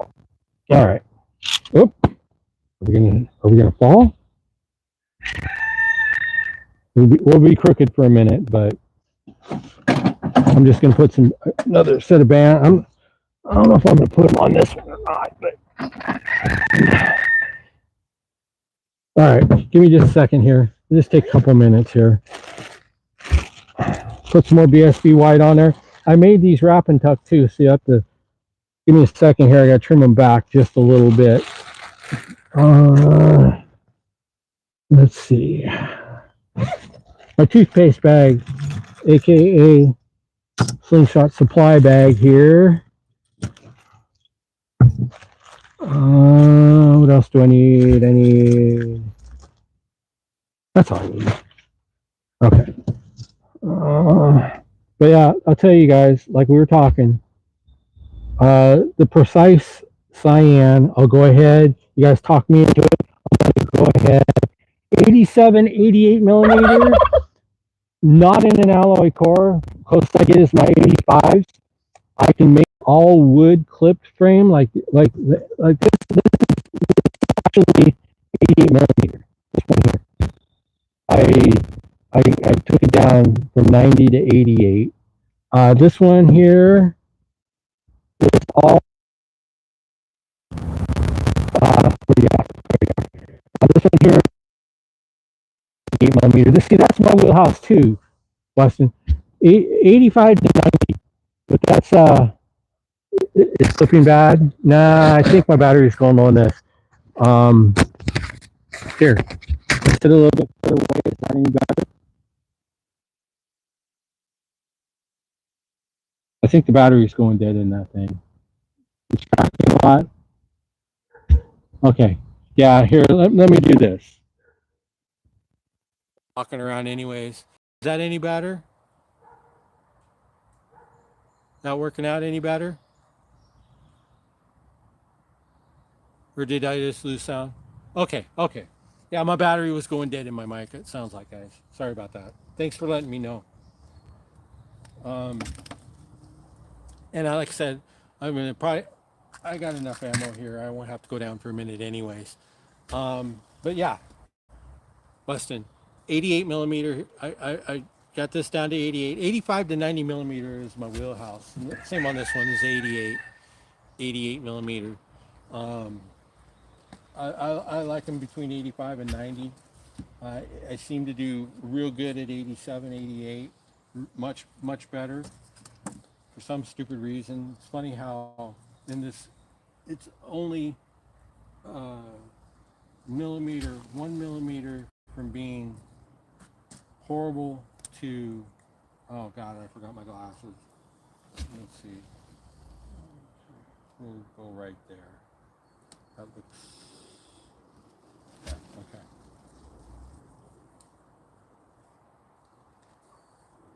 All right. Oop. Are we gonna fall? We'll be crooked for a minute, but I'm just gonna put another set of band. I don't know if I'm gonna put them on this one or not, but all right. Give me just a second here. Just take a couple minutes here. Put some more BSB white on there. I made these wrap and tuck too, so you have to give me a second here. I gotta trim them back just a little bit. Let's see. My toothpaste bag, aka Slingshot supply bag here. What else do I need? I need. That's all I need. Okay. But yeah, I'll tell you guys, like we were talking, the precise cyan, I'll go ahead. You guys talk me into it. I'm going to go ahead. 87, 88 millimeter, not in an alloy core. Closest I get is my 85s. I can make all wood clipped frame like this is actually 88 millimeter. This one here. I took it down from 90 to 88. This one here is all this one here 8 millimeter. That's my wheelhouse too, Weston. 85 to 90. But that's it's slipping bad. Nah, I think my battery's going low on this. Here. Sit a little bit further away. Is that any better? I think the battery's going dead in that thing. It's tracking a lot. Okay. Yeah, here, let me do this. Walking around anyways. Is that any better? Not working out any better? Or did I just lose sound? Okay. Yeah, my battery was going dead in my mic. It sounds like, guys. Sorry about that. Thanks for letting me know. And like I said, I'm gonna probably. I got enough ammo here. I won't have to go down for a minute, anyways. But yeah, Weston, 88 millimeter. I got this down to 88. 85 to 90 millimeter is my wheelhouse. Same on this one is 88 millimeter. I like them between 85 and 90. I seem to do real good at 87, 88. Much better. For some stupid reason. It's funny how in this, it's only millimeter, 1 millimeter from being horrible to, oh God, I forgot my glasses. Let's see. We'll go right there. That looks, yeah, okay.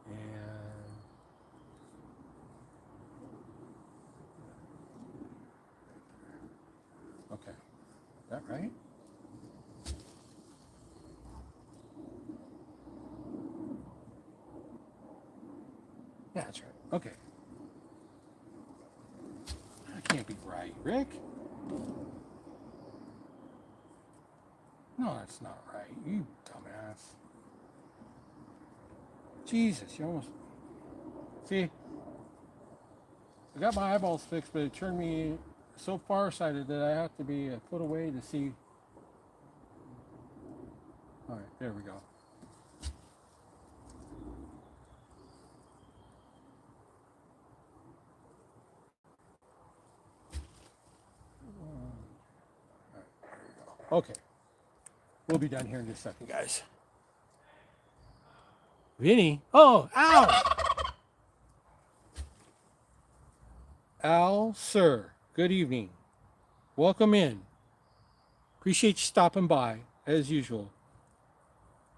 And okay, is that right? Yeah, that's right. Okay. That can't be right, Rick. No, that's not right. You dumbass. Jesus, you almost. See, I got my eyeballs fixed, but it turned me so farsighted that I have to be a foot away to see. All right, there we go. Okay, we'll be done here in just a second, guys. Vinny, oh, ow! Al, sir, good evening. Welcome in. Appreciate you stopping by, as usual.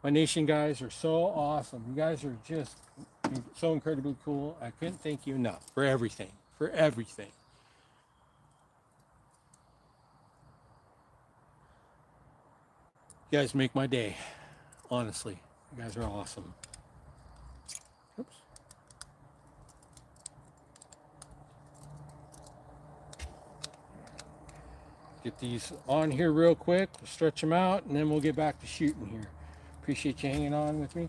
My nation guys are so awesome. You guys are just so incredibly cool. I couldn't thank you enough for everything. For everything. You guys make my day. Honestly. You guys are awesome. Oops. Get these on here real quick. We'll stretch them out, and then we'll get back to shooting here. Appreciate you hanging on with me.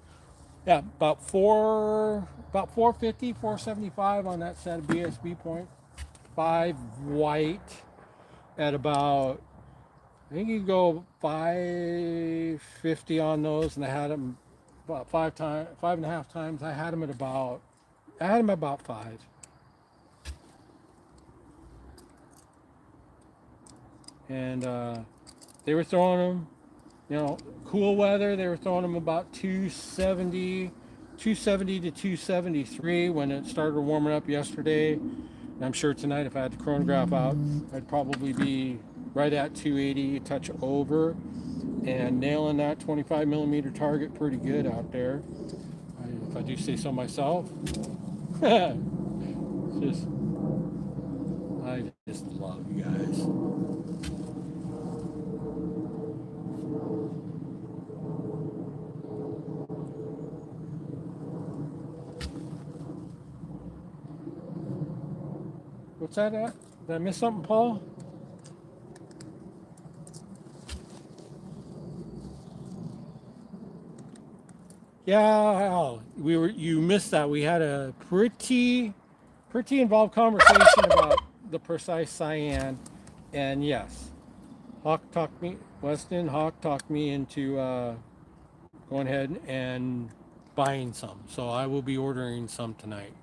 Yeah, about 450, 475 on that set of BSB point. 5 white at about, I think you go 550 on those, and I had them about 5.5 times. I had them at about 5. And they were throwing them, cool weather. They were throwing them about 270 to 273 when it started warming up yesterday. And I'm sure tonight, if I had the chronograph out, I'd probably be right at 280, a touch over, and nailing that 25 millimeter target pretty good out there, if I do say so myself. I just love you guys. What's that at? Did I miss something, Paul? Yeah, you missed that. We had a pretty involved conversation about the precise cyan, and yes, Weston Hawk talked me into going ahead and buying some. So I will be ordering some tonight.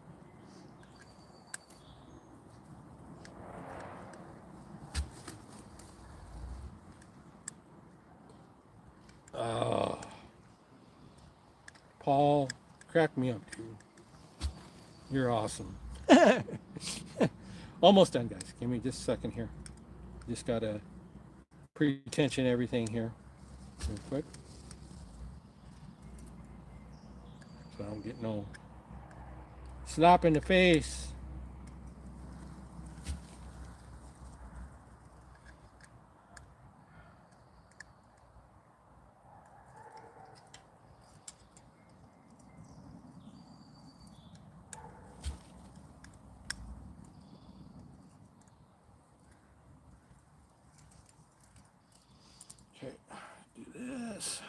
Paul, crack me up, dude. You're awesome. Almost done, guys. Give me just a second here. Just gotta pre-tension everything here real quick, so I don't get no slap in the face. Okay, do this.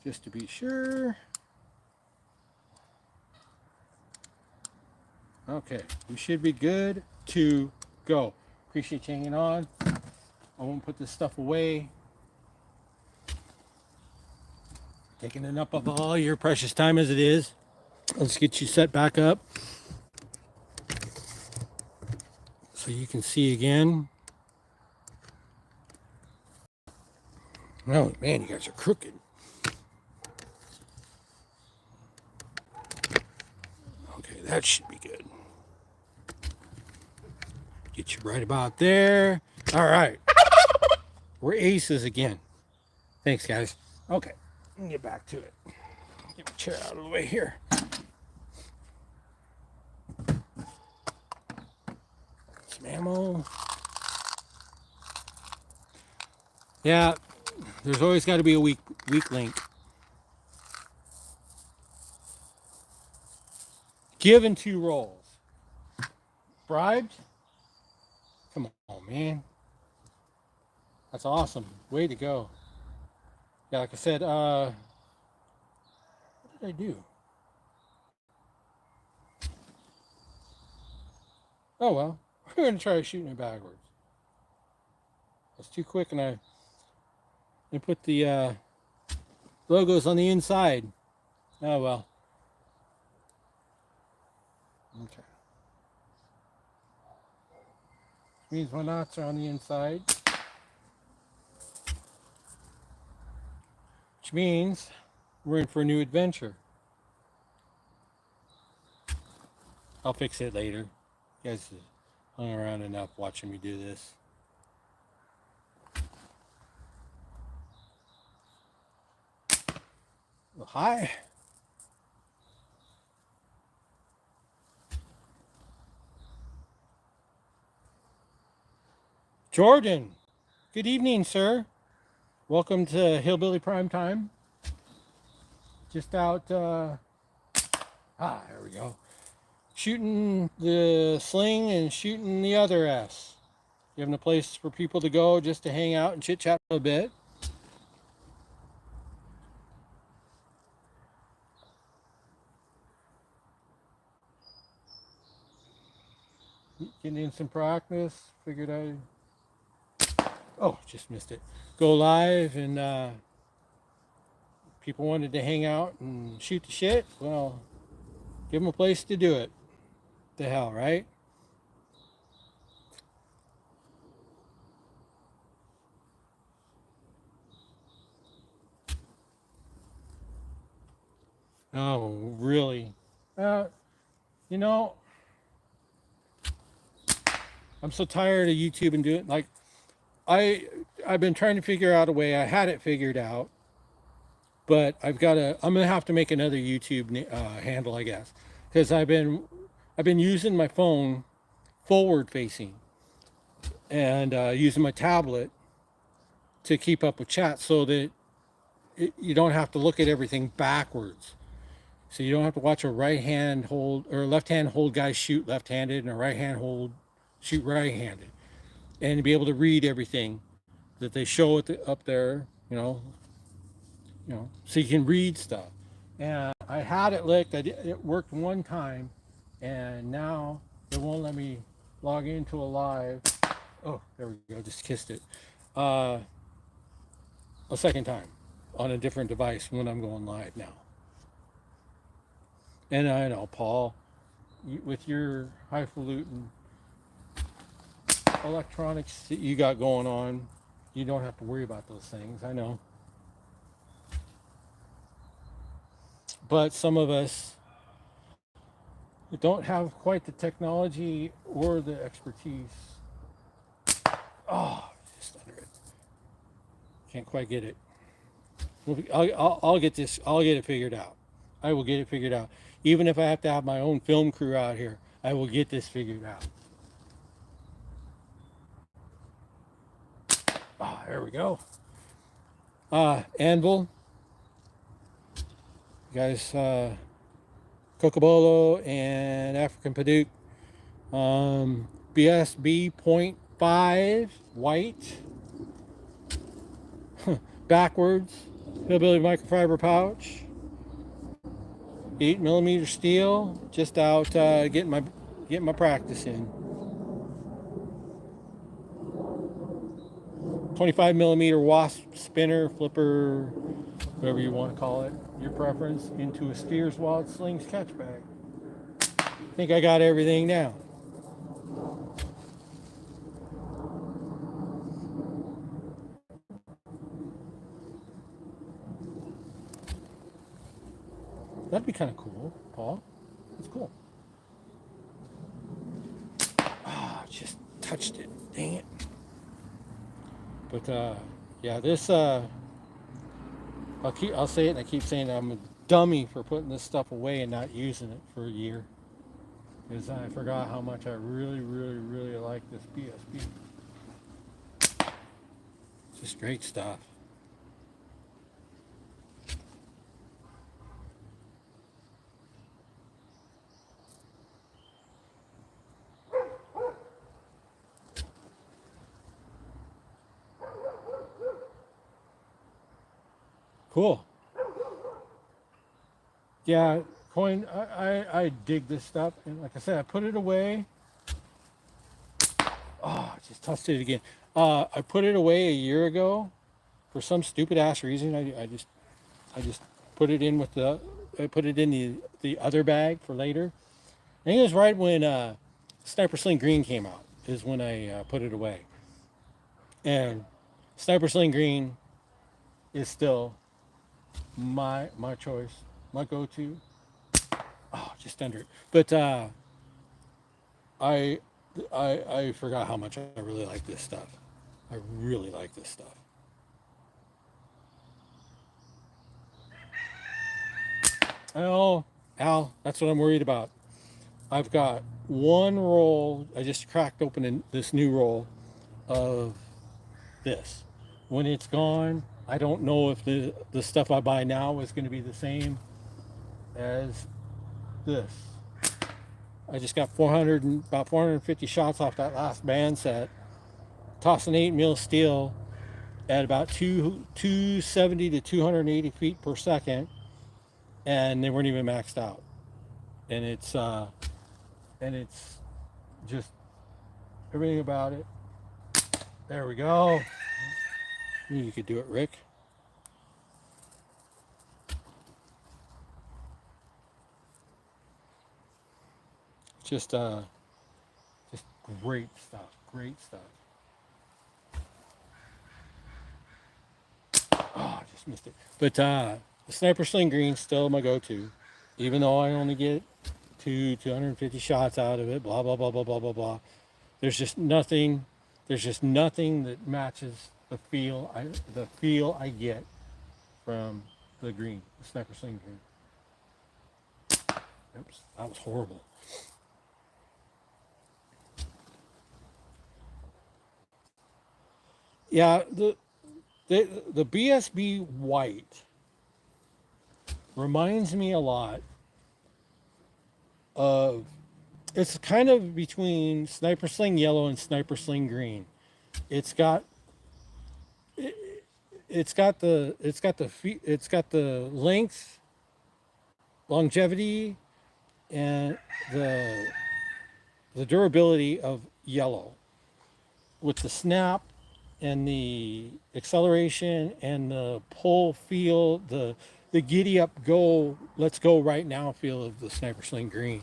Just to be sure. Okay, we should be good to go. Appreciate you hanging on. I won't put this stuff away. Taking enough of all your precious time as it is. Let's get you set back up so you can see again. Oh man, you guys are crooked. Okay, that should be good. Get you right about there. All right. We're aces again. Thanks, guys. Okay, let me get back to it. Get my chair out of the way here. Some ammo. Yeah, there's always got to be a weak link. Given 2 rolls. Bribed? Come on, man. That's awesome. Way to go. Yeah, like I said, what did I do? Oh well, we're gonna try shooting it backwards. That's too quick, and I put the logos on the inside. Oh well. Okay. Means my knots are on the inside. Which means we're in for a new adventure. I'll fix it later. You guys hung around enough watching me do this. Well, hi. Jordan. Good evening, sir. Welcome to Hillbilly Prime Time. Just out, there we go. Shooting the sling and shooting the other S. Giving a place for people to go just to hang out and chit chat a bit. Getting in some practice. Figured just missed it. Go live and people wanted to hang out and shoot the shit. Well, give them a place to do it. The hell, right? Oh, really? You know, I'm so tired of YouTube and doing like I've been trying to figure out a way. I had it figured out, but I'm gonna have to make another YouTube handle, I guess, because I've been using my phone forward facing and using my tablet to keep up with chat so that you don't have to look at everything backwards. So you don't have to watch a right hand hold or a left hand hold guy shoot left handed and a right hand hold shoot right handed, and be able to read everything that they show up there, so you can read stuff. And I had it licked. It worked one time, and now it won't let me log into a live. Oh, there we go. Just kissed it. A second time on a different device when I'm going live now. And I know, Paul, with your highfalutin electronics that you got going on, you don't have to worry about those things. I know. But some of us don't have quite the technology or the expertise. Oh, just under it. Can't quite get it. I'll get this. I'll get it figured out. I will get it figured out. Even if I have to have my own film crew out here, I will get this figured out. There we go. Anvil. You guys, Cocobolo and African Paduke. BSB 0.5 white. Backwards. Hillbilly microfiber pouch. 8mm steel. Just out getting my practice in. 25mm wasp spinner, flipper, whatever you want to call it, your preference, into a Steers Wild Slings catch bag. I think I got everything down. That'd be kind of cool, Paul. That's cool. Just touched it. Dang it. But yeah, this I'll say it, and I keep saying I'm a dummy for putting this stuff away and not using it for a year, because I forgot how much I really, really, really like this BSB. Just great stuff. Cool. Yeah, coin. I dig this stuff, and like I said, I put it away. Oh, I just touched it again. I put it away a year ago for some stupid ass reason. I just put it in I put it in the other bag for later. I think it was right when Sniper Sling Green came out is when I put it away. And Sniper Sling Green is still my choice, my go-to. Oh, just under it. But I I forgot how much I really like this stuff. I really like this stuff. Oh, Al, that's what I'm worried about. I've got one roll. I just cracked open this new roll of this. When it's gone, I don't know if the stuff I buy now is going to be the same as this. I just got 400 and about 450 shots off that last band set. Tossing 8 mil steel at about 270 to 280 feet per second, and they weren't even maxed out. And it's just everything about it. There we go. You could do it, Rick. Just just great stuff. Great stuff. Oh, I just missed it. But the sniper sling green's still my go-to, even though I only get 250 shots out of it. Blah blah blah blah blah blah blah. There's just nothing. There's just nothing that matches the feel I get from the green, the sniper sling green. Oops, that was horrible. Yeah, the BSB white reminds me a lot of, it's kind of between sniper sling yellow and sniper sling green. It's got it's got the length, longevity, and the the durability of yellow, with the snap and the acceleration and the pull feel, the giddy up, go, let's go right now feel of the sniper sling green.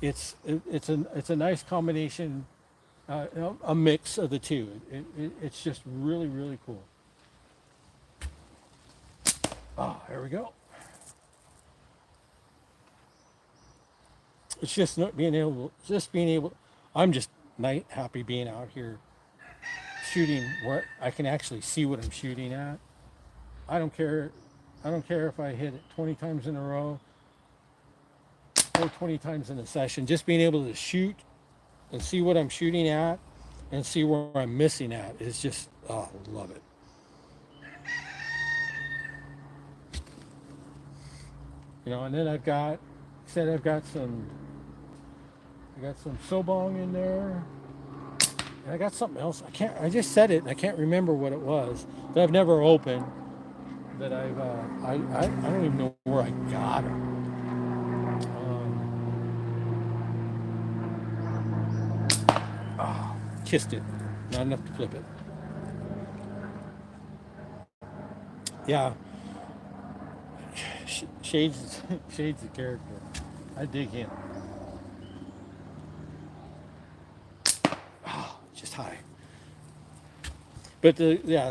It's a nice combination, a mix of the two. It's just really really cool. Ah, there we go. It's just not being able. I'm just happy being out here shooting where I can actually see what I'm shooting at. I don't care. I don't care if I hit it 20 times in a row or 20 times in a session. Just being able to shoot and see what I'm shooting at and see where I'm missing at is just, oh, I love it. And then I got some sobong in there. And I got something else. I just said it and I can't remember what it was that I've never opened. That I don't even know where I got them. Oh, kissed it. Not enough to flip it. Yeah, Shades Shades the character. I dig him. Oh, just high. But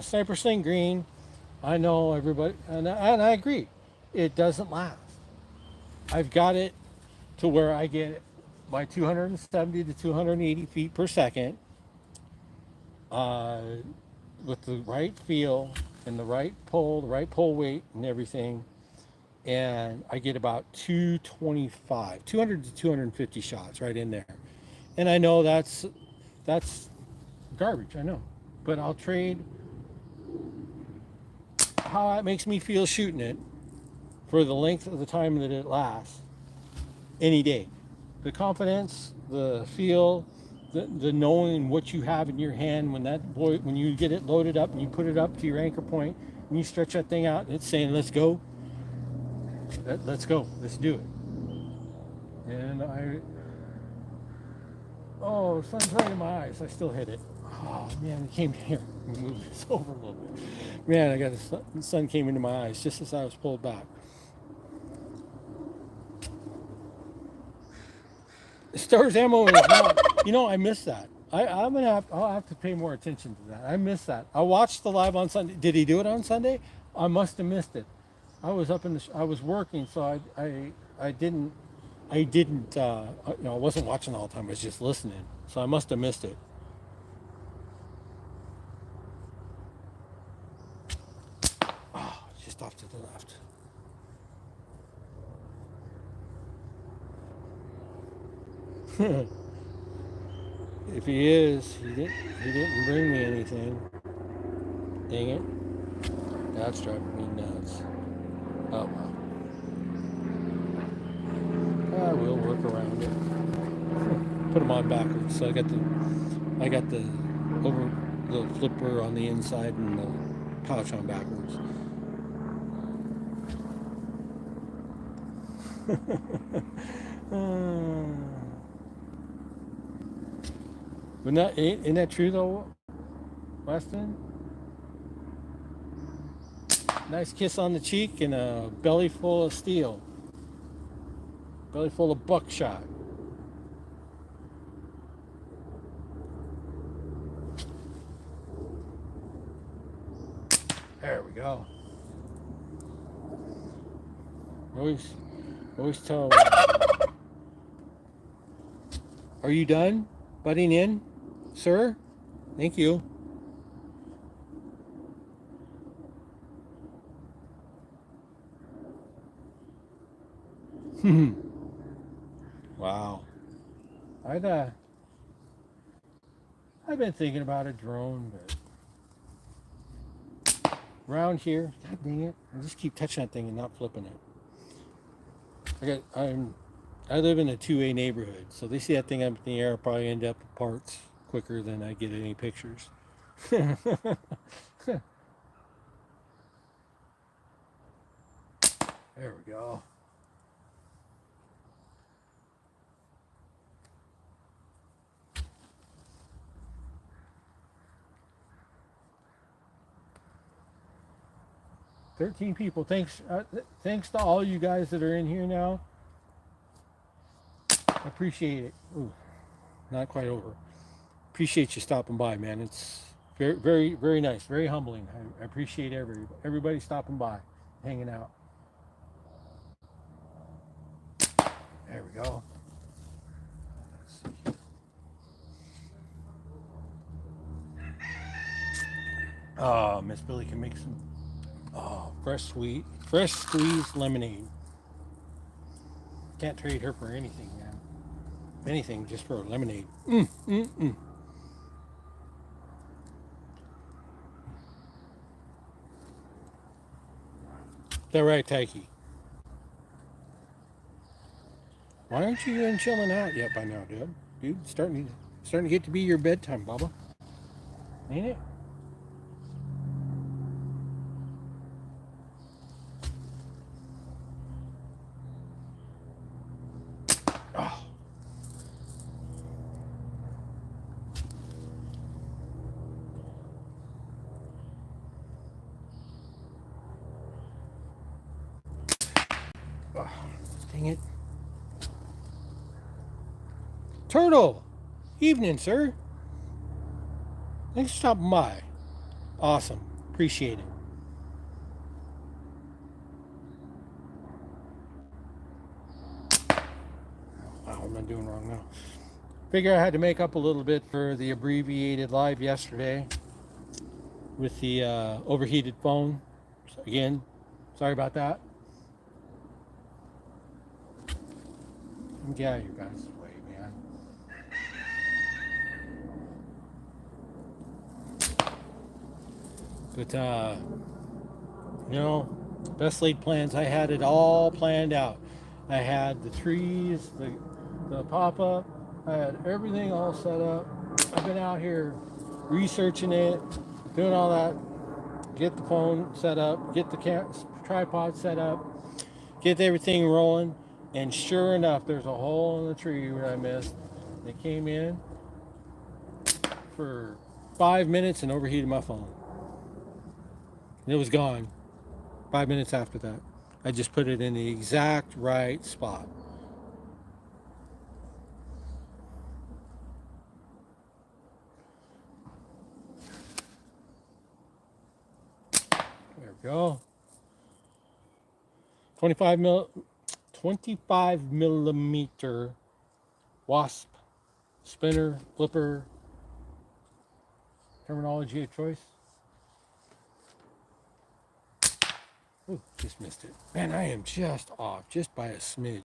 sniper sling green. I know everybody, and I agree. It doesn't last. I've got it to where I get my 270 to 280 feet per second, uh, with the right feel and the right pull weight and everything. And I get about 225, 200 to 250 shots right in there. And I know that's garbage, I know. But I'll trade how it makes me feel shooting it for the length of the time that it lasts any day. The confidence, the feel, the knowing what you have in your hand when you get it loaded up and you put it up to your anchor point and you stretch that thing out and it's saying, let's go. Let's go. Let's do it. And oh, the sun's right in my eyes. I still hit it. Oh man, it came here. Move this over a little bit. Man, the sun came into my eyes just as I was pulled back. Stars ammo is not. I missed that. I'll have to pay more attention to that. I missed that. I watched the live on Sunday. Did he do it on Sunday? I must have missed it. I was working, so I didn't I didn't, I wasn't watching all the time. I was just listening, so I must have missed it. Oh, just off to the left. If he is, he didn't bring me anything. Dang it. That's driving me nuts. Oh well. I will work around it. Put them on backwards. So I got the over the flipper on the inside and the pouch on backwards. But not, ain't that true though, Weston? Nice kiss on the cheek and a belly full of steel, belly full of buckshot. There we go. Always tell. Are you done butting in, sir? Thank you. Wow. I'd I've been thinking about a drone, but around here, god dang it, I just keep touching that thing and not flipping it. I live in a 2A neighborhood, so they see that thing up in the air, I'll probably end up with parts quicker than I get any pictures. There we go. "13 people. Thanks to all you guys that are in here now. I appreciate it. Ooh, not quite over. Appreciate you stopping by, man. It's very nice, very humbling. I appreciate everybody stopping by, hanging out. There we go. Oh, Miss Billy can make some fresh squeezed lemonade. Can't trade her for anything, man. Anything just for lemonade. Is that right, Taiki? Why aren't you in chilling out yet by now, dude? Dude, starting to get to be your bedtime, Bubba. Ain't it? Oh. Oh, dang it. Turtle! Evening, sir. Thanks for stopping by. Awesome. Appreciate it. Wow, what am I doing wrong now? Figure I had to make up a little bit for the abbreviated live yesterday with the overheated phone. So again, sorry about that. Get out of your guys' way, man. But best laid plans. I had it all planned out. I had the trees, the pop up. I had everything all set up. I've been out here researching it, doing all that. Get the phone set up, get the tripod set up, get everything rolling. And sure enough, there's a hole in the tree where I missed. They came in for 5 minutes and overheated my phone. And it was gone 5 minutes after that. I just put it in the exact right spot. There we go. 25 25 millimeter wasp spinner, flipper, terminology of choice. Ooh, just missed it. Man, I am just off, just by a smidge.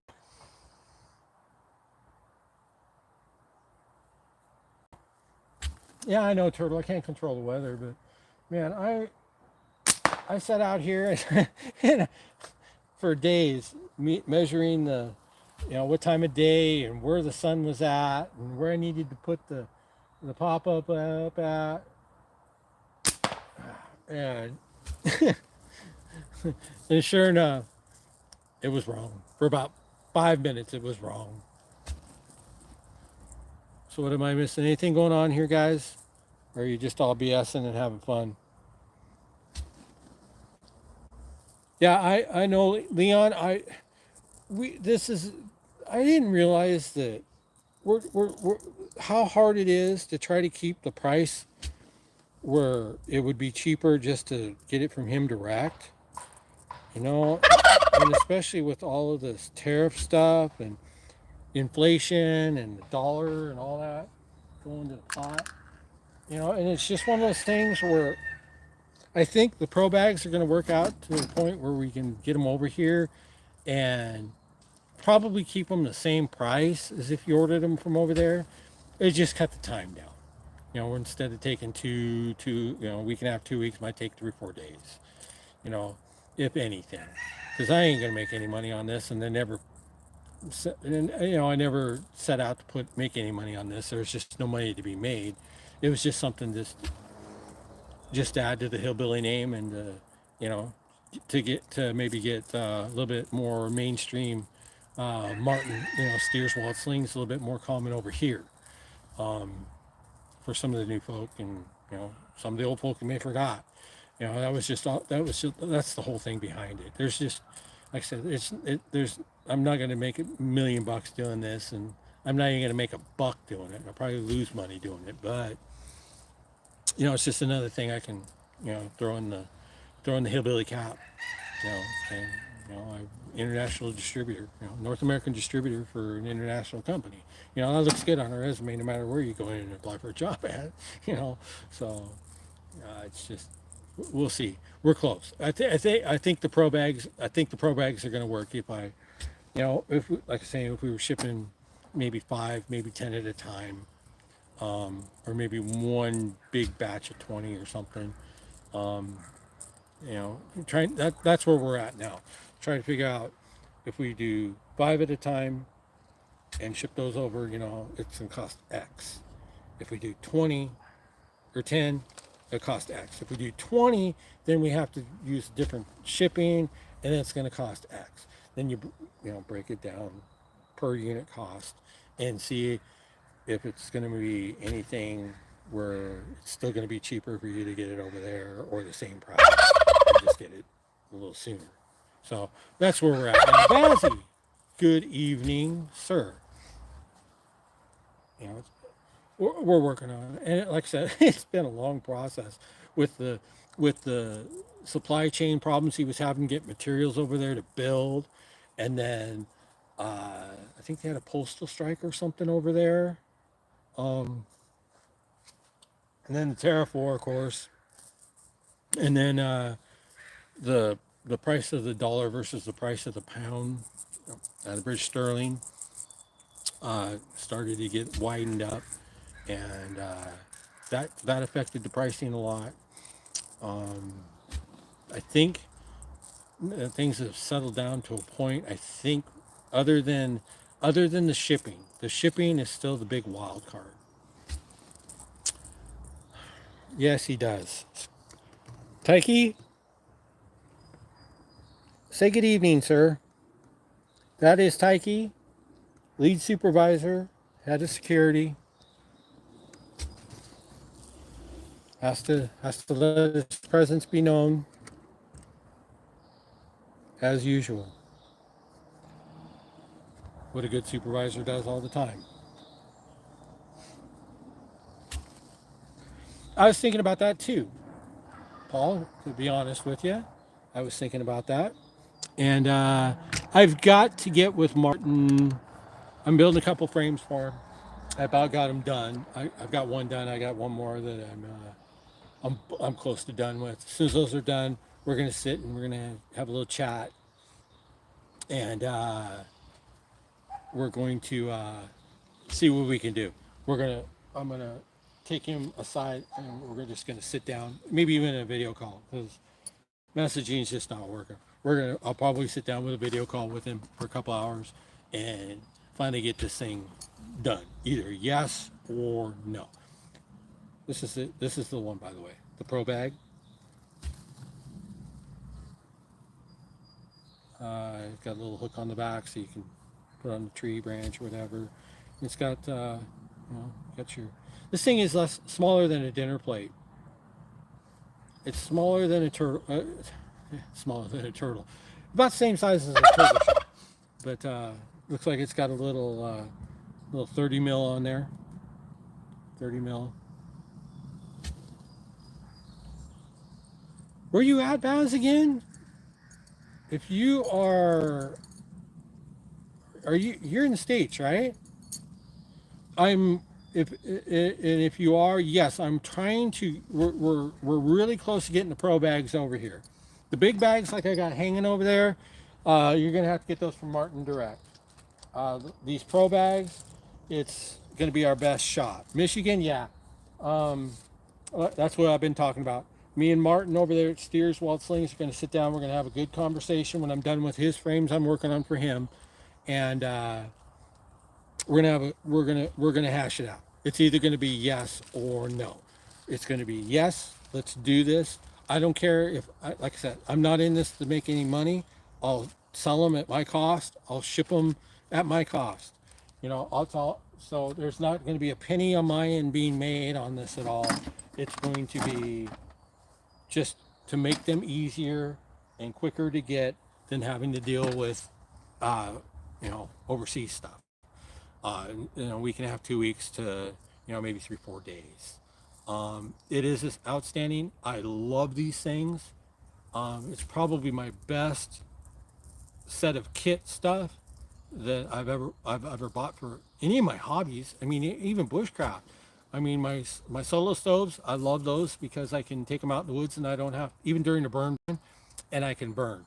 Yeah, I know, Turtle. I can't control the weather, but man, I sat out here and for days measuring the, what time of day and where the sun was at and where I needed to put the pop up at, and and sure enough, it was wrong. For about 5 minutes, it was wrong. So what am I missing? Anything going on here, guys? Or are you just all BSing and having fun? Yeah, I know, Leon. This is, I didn't realize that we're how hard it is to try to keep the price where it would be cheaper just to get it from him direct. You know, and especially with all of this tariff stuff and inflation and the dollar and all that going to the pot. And it's just one of those things where I think the pro bags are going to work out to a point where we can get them over here and probably keep them the same price as if you ordered them from over there. It just cut the time down. Instead of taking a week and a half, 2 weeks, might take 3 or 4 days. You know, if anything, because I ain't gonna make any money on this, and I never set out to make any money on this. There's just no money to be made. It was just something just to add to the Hillbilly name, and you know, to maybe get a little bit more mainstream Martin, steers, wall slings, a little bit more common over here. For some of the new folk, and some of the old folk who may forgot. That's the whole thing behind it. There's just, like I said, I'm not going to make $1,000,000 doing this, and I'm not even going to make $1 doing it. I'll probably lose money doing it, but it's just another thing I can, throw in the Hillbilly cap, and I international distributor, North American distributor for an international company. That looks good on a resume, no matter where you go in and apply for a job at. So it's just, we'll see. We're close. I think the pro bags. I think the pro bags are going to work if if like I say, if we were shipping maybe 5, maybe 10 at a time, or maybe one big batch of 20 or something. That's where we're at now. Trying to figure out if we do 5 at a time and ship those over, it's going to cost X. If we do 20 or 10, it costs X. If we do 20, then we have to use different shipping, and it's going to cost X. Then you break it down per unit cost and see if it's going to be anything where it's still going to be cheaper for you to get it over there, or the same price, and just get it a little sooner. So that's where we're at now. Bazzy, good evening, sir. We're working on it, and like I said, it's been a long process with the supply chain problems he was having to get materials over there to build, and then I think they had a postal strike or something over there, and then the tariff war, of course, and then the price of the dollar versus the price of the pound, the British sterling, started to get widened up, and that affected the pricing a lot. I think things have settled down to a point. I think other than the shipping is still the big wild card. Yes, he does. Taiki, say good evening, sir. That is Taiki, lead supervisor, head of security. Has to let his presence be known, as usual. What a good supervisor does all the time. I was thinking about that too, Paul, to be honest with you. I was thinking about that. And I've got to get with Martin. I'm building a couple frames for him. I about got them done. I've got one done. I got one more that I'm close to done with. As soon as those are done, we're gonna sit and we're gonna have a little chat, and we're going to see what we can do. We're gonna I'm gonna take him aside and we're just gonna sit down, maybe even a video call because messaging is just not working. I'll probably sit down with a video call with him for a couple hours and finally get this thing done. Either yes or no. This is it. This is the one, by the way. The Pro Bag. It's got a little hook on the back so you can put on the tree branch or whatever. It's got, got your. This thing is smaller than a dinner plate. It's smaller than a turtle. Smaller than a turtle. About the same size as a turtle. But looks like it's got a little 30 mil on there. 30 mil. Where you at, Baz, again? If you you're in the States, right? I'm if you are, yes, I'm trying to. We're really close to getting the pro bags over here. The big bags like I got hanging over there, you're gonna have to get those from Martin direct. These pro bags, it's gonna be our best shot. Michigan, yeah, that's what I've been talking about. Me and Martin over there at Steers Walt Slings are gonna sit down. We're gonna have a good conversation when I'm done with his frames I'm working on for him, and we're gonna hash it out. It's either gonna be yes or no. It's gonna be yes. Let's do this. I don't care if, like I said, I'm not in this to make any money. I'll sell them at my cost. I'll ship them at my cost. So there's not going to be a penny on my end being made on this at all. It's going to be just to make them easier and quicker to get than having to deal with, overseas stuff. We can have 2 weeks to, maybe 3-4 days. It is outstanding. I love these things. It's probably my best set of kit stuff that I've ever bought for any of my hobbies. I mean, even bushcraft. I mean, my solo stoves, I love those because I can take them out in the woods and I don't have, even during the burn, and I can burn.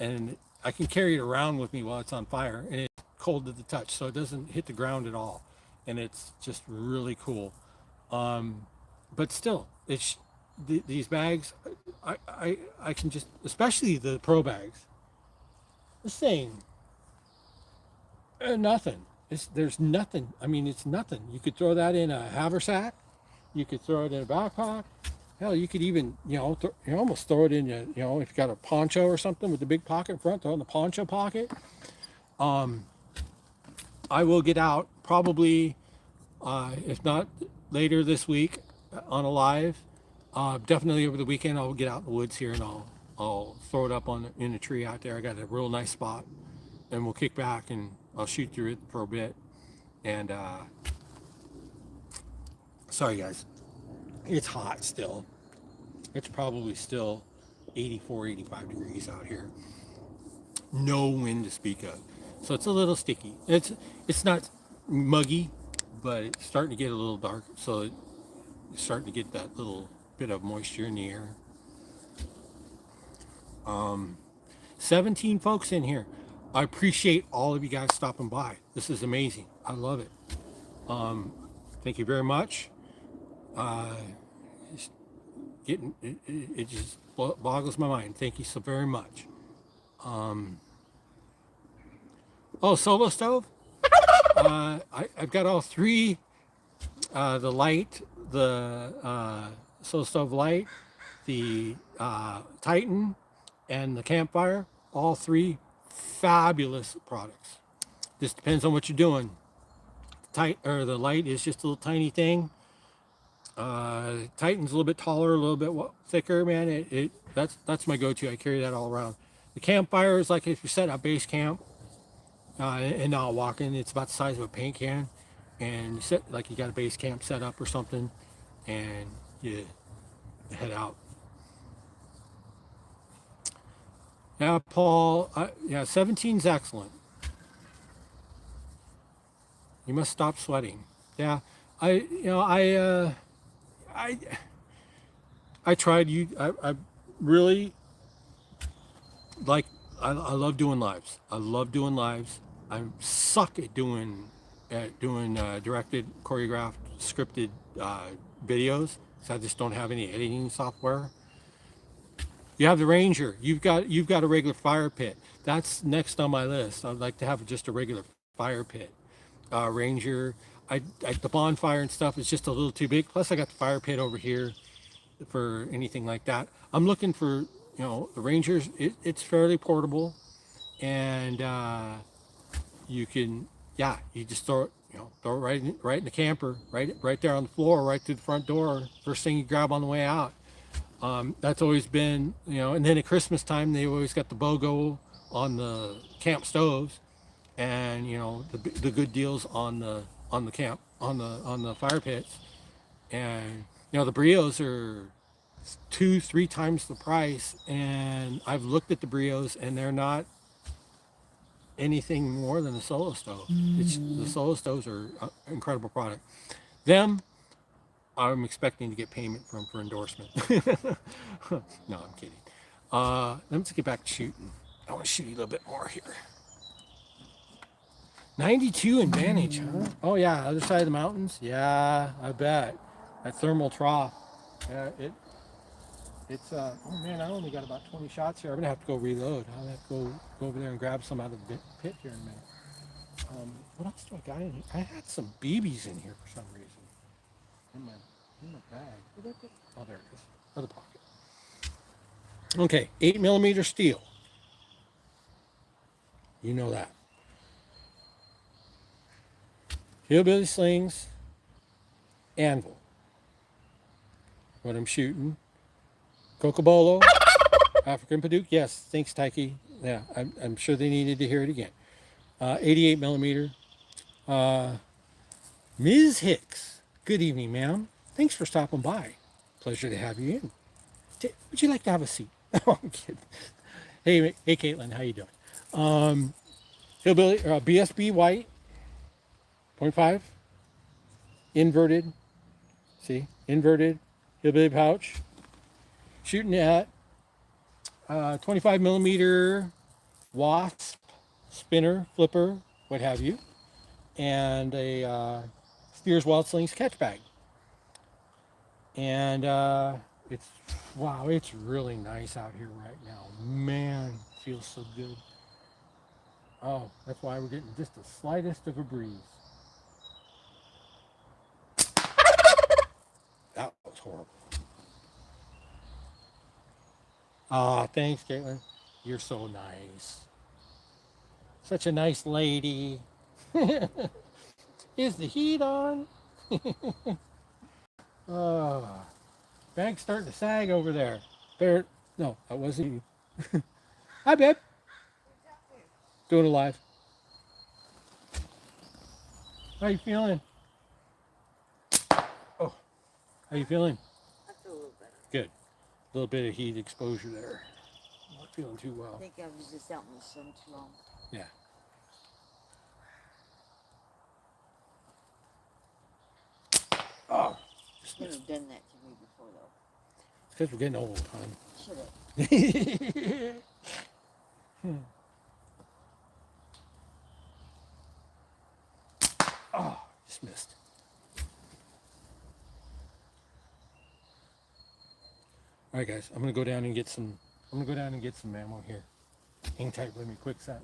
And I can carry it around with me while it's on fire and it's cold to the touch, so it doesn't hit the ground at all. And it's just really cool. But still, these bags, I can just, especially the pro bags, this thing, nothing. There's nothing. I mean, it's nothing. You could throw that in a haversack. You could throw it in a backpack. Hell, you could even, almost throw it in, if you got a poncho or something with the big pocket in front, throw it in the poncho pocket. I will get out probably, if not later this week on a live, definitely over the weekend. I'll get out in the woods here and I'll throw it up in a tree out there. I got a real nice spot, and we'll kick back and I'll shoot through it for a bit. And sorry guys, it's hot still. It's probably still 84, 85 degrees out here. No wind to speak of. So it's a little sticky. It's not muggy, but it's starting to get a little dark. So it's starting to get that little bit of moisture in the air. 17 folks in here. I appreciate all of you guys stopping by. This is amazing. I love it. Thank you very much. It just boggles my mind. Thank you so very much. Solo stove. I've got all three. The light, the solo stove light, the Titan, and the campfire. All three fabulous products. Just depends on what you're doing. The light is just a little tiny thing. Titan's a little bit taller, a little bit thicker, man. That's my go-to. I carry that all around. The campfire is like if you set up base camp and not walking. It's about the size of a paint can, and like you got a base camp set up or something, and you head out. Yeah, Paul. Yeah, 17's excellent. You must stop sweating. Yeah, I I tried. I really like. I love doing lives. I love doing lives. I suck at doing directed, choreographed, scripted uh, videos. So I just don't have any editing software. You have the Ranger. You've got a regular fire pit. That's next on my list. I'd like to have just a regular fire pit. Ranger. The bonfire and stuff is just a little too big. Plus, I got the fire pit over here for anything like that. I'm looking for the Rangers. It's fairly portable, and you can you just throw it right in the camper, right there on the floor, right through the front door. First thing you grab on the way out. That's always been, and then at Christmas time, they always got the BOGO on the camp stoves, and the good deals on the fire pits, and the Brios are 2-3 times the price, and I've looked at the Brios, and they're not anything more than a solo stove. The solo stoves are an incredible product. Them, I'm expecting to get payment from for endorsement. No, I'm kidding. Let's get back to shooting. I want to shoot you a little bit more here. 92 advantage, huh? Oh yeah, other side of the mountains. Yeah, I bet. That thermal trough. Yeah, it's oh man, I only got about 20 shots here. I'm gonna have to go reload. I'll have to go over there and grab some out of the pit here in a minute. What else do I got in here? I had some BBs in here for some reason. In my in my bag. Where'd that go? Oh, there it is. Other pocket. Okay, 8 millimeter steel. You know that. Hillbilly slings, anvil. What I'm shooting. Cocobolo, African Paduke. Yes, thanks, Taiki. Yeah, I'm sure they needed to hear it again. 88 millimeter. Uh, Ms. Hicks. Good evening, ma'am. Thanks for stopping by. Pleasure to have you in. Would you like to have a seat? Oh, I'm kidding. Hey, Caitlin, how you doing? Hillbilly, BSB white, point 0.5, inverted. See, inverted. Hillbilly pouch. Shooting at 25 millimeter wasp, spinner, flipper, what have you, and a Spears Wild Slings catch bag. And it's wow, it's really nice out here right now. Man, feels so good. Oh, that's why we're getting just the slightest of a breeze. That was horrible. Ah, thanks, Caitlin. You're so nice. Such a nice lady. Is the heat on? Oh, bag's starting to sag over there. There. No, that wasn't you. Hi, babe. Doing it live. How you feeling? Oh, how you feeling? I feel a little better. Good. A little bit of heat exposure there. Not feeling too well. I think I was just out in the sun too long. Yeah. Oh, Just never done that to me before, though. it's because we're getting old, hon. Shut up. Oh, just missed. All right, guys. I'm gonna go down and get some. I'm gonna go down and get some ammo here. Hang tight with me, quick set.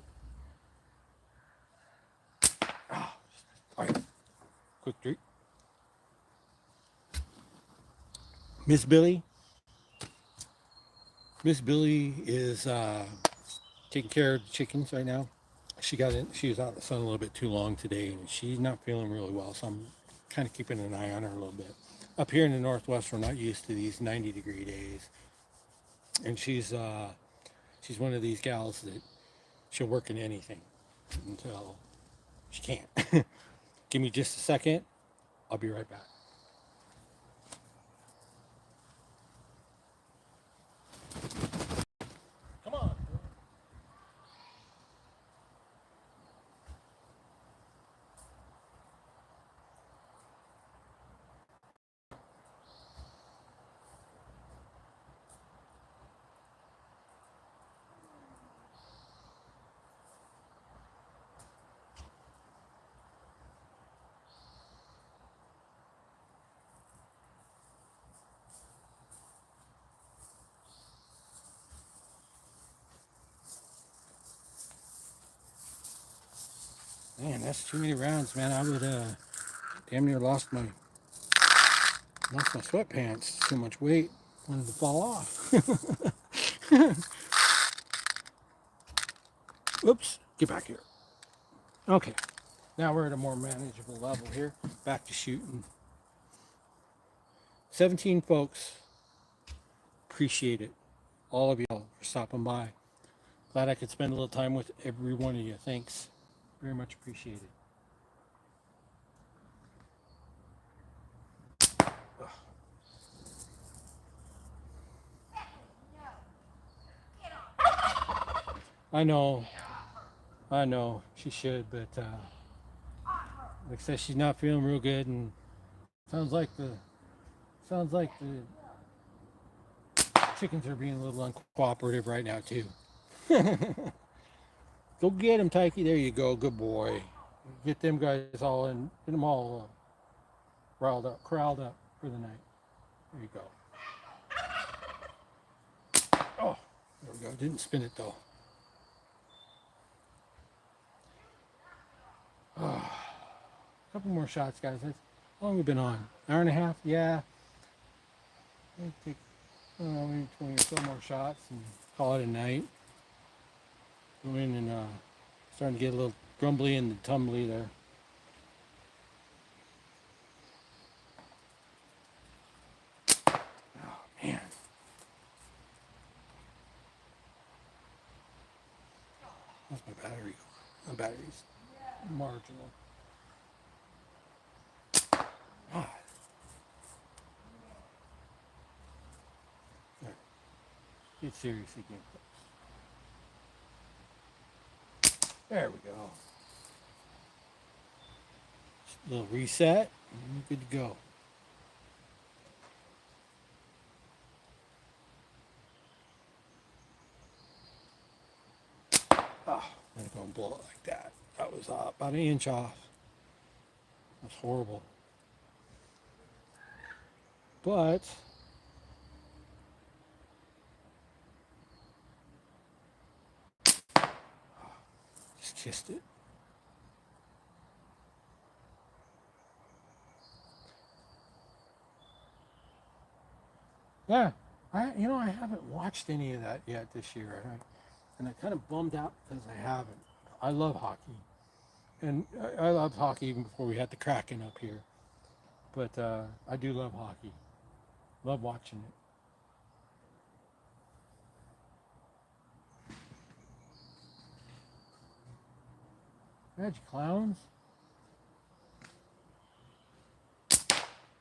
Oh, all right. Quick drink. Miss Billy. Miss Billy is taking care of the chickens right now. She got in. She was out in the sun a little bit too long today, and she's not feeling really well. So I'm kind of keeping an eye on her a little bit. Up here in the Northwest, we're not used to these 90-degree days, and she's one of these gals that she'll work in anything until she can't. Give me just a second. I'll be right back. Come on. Man, that's too many rounds, man. I would damn near lost my sweatpants. Too much weight. Wanted to fall off. Oops. Get back here. Okay. Now we're at a more manageable level here. Back to shooting. 17 folks. Appreciate it. All of y'all for stopping by. Glad I could spend a little time with every one of you. Thanks. Very much appreciated. I know. I know. She should, but like I said, she's not feeling real good, and sounds like the chickens are being a little uncooperative right now too. Go get him, Tyke. There you go. Good boy. Get them guys all in. Get them all corralled up for the night. There you go. Oh, there we go. Didn't spin it though. Oh, a couple more shots, guys. How long have we been on? Hour and a half? Yeah. Take maybe 20 or so more shots and call it a night. Go in and starting to get a little grumbly and tumbly there. Oh man. How's my battery? My battery's marginal. God. There. Get serious again. There we go. Just a little reset and you're good to go. Oh, I'm gonna blow it like that. That was about an inch off. That's horrible. But just kissed it. Yeah, I haven't watched any of that yet this year, and I kind of bummed out because I haven't. I love hockey, and I loved hockey even before we had the Kraken up here. But I do love hockey. Love watching it. Imagine clowns.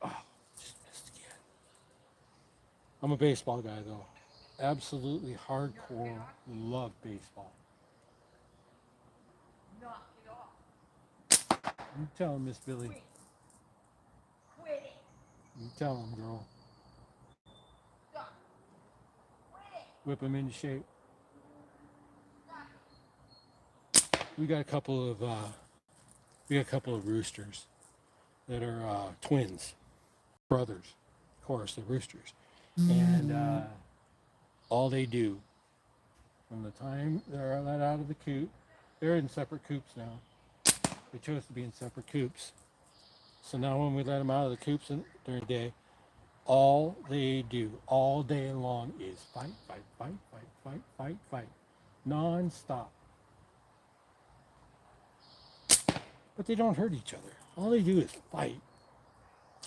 Oh, just missed again. I'm a baseball guy though. Absolutely hardcore. Love baseball. You tell him, Miss Billy. You tell him, girl. Whip him into shape. We got a couple of roosters that are twins, brothers. Of course, the roosters, and all they do from the time they're let out of the coop, they're in separate coops now. They chose to be in separate coops. So now when we let them out of the coops during the day, all they do all day long is fight, fight, fight, fight, fight, fight, fight, non-stop. But they don't hurt each other. All they do is fight.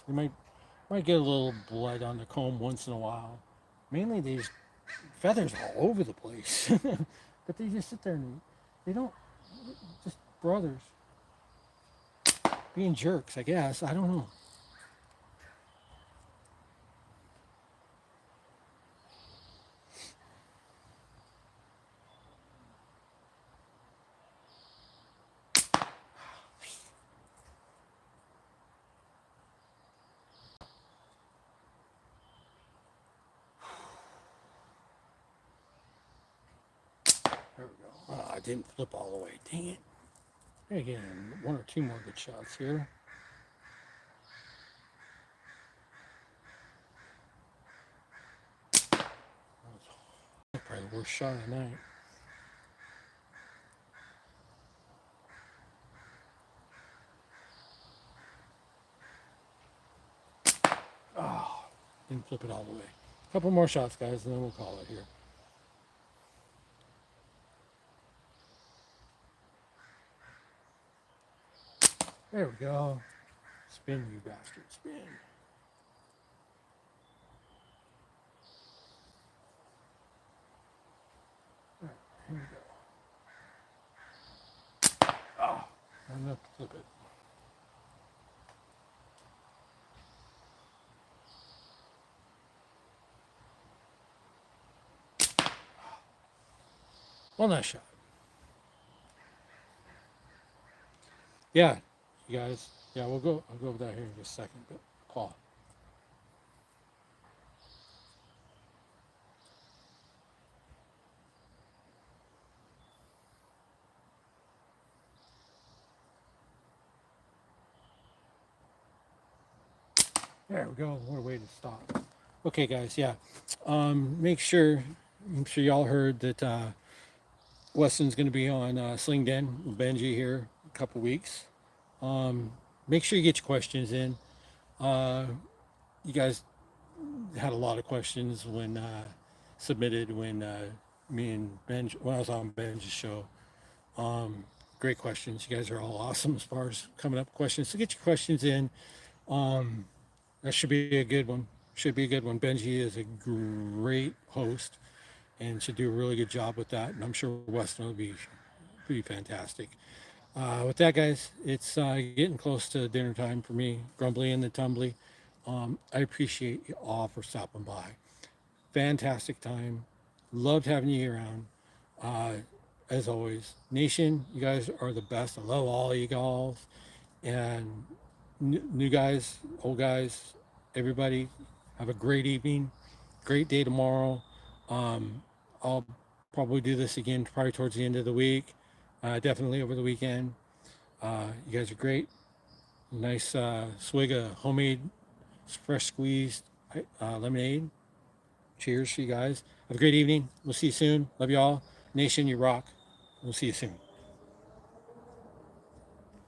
They might get a little blood on the comb once in a while. Mainly they just feathers all over the place. But they just sit there and they don't, just brothers being jerks, I guess. I don't know. There we go. Oh, I didn't flip all the way. Dang it. Again, one or two more good shots here. That was probably the worst shot of the night. and flip it all the way. A couple more shots, guys, and then we'll call it here. There we go. Spin, you bastard, spin. All right, here we go. Oh, not enough to flip it. Well, nice shot. Yeah, you guys. Yeah, we'll go. I'll go over that here in just a second. But Paul. There we go. What a way to stop. Okay, guys. Yeah. Make sure. I'm sure y'all heard that Weston's going to be on Sling Den with Benji here in a couple weeks. Make sure you get your questions in. You guys had a lot of questions when submitted when me and Benj when I was on Ben's show. Great questions. You guys are all awesome as far as coming up with questions. So get your questions in. Um, that should be a good one. Should be a good one. Benji is a great host and should do a really good job with that. And I'm sure Weston will be fantastic. With that, guys, it's getting close to dinner time for me. Grumbly and the Tumbly. I appreciate you all for stopping by. Fantastic time. Loved having you around. Uh, as always, Nation, you guys are the best. I love all you guys. And new guys, old guys, everybody, have a great evening. Great day tomorrow. I'll probably do this again probably towards the end of the week. Definitely over the weekend. You guys are great. Nice swig of homemade fresh squeezed lemonade. Cheers to you guys. Have a great evening. We'll see you soon. Love you all. Nation, you rock. We'll see you soon.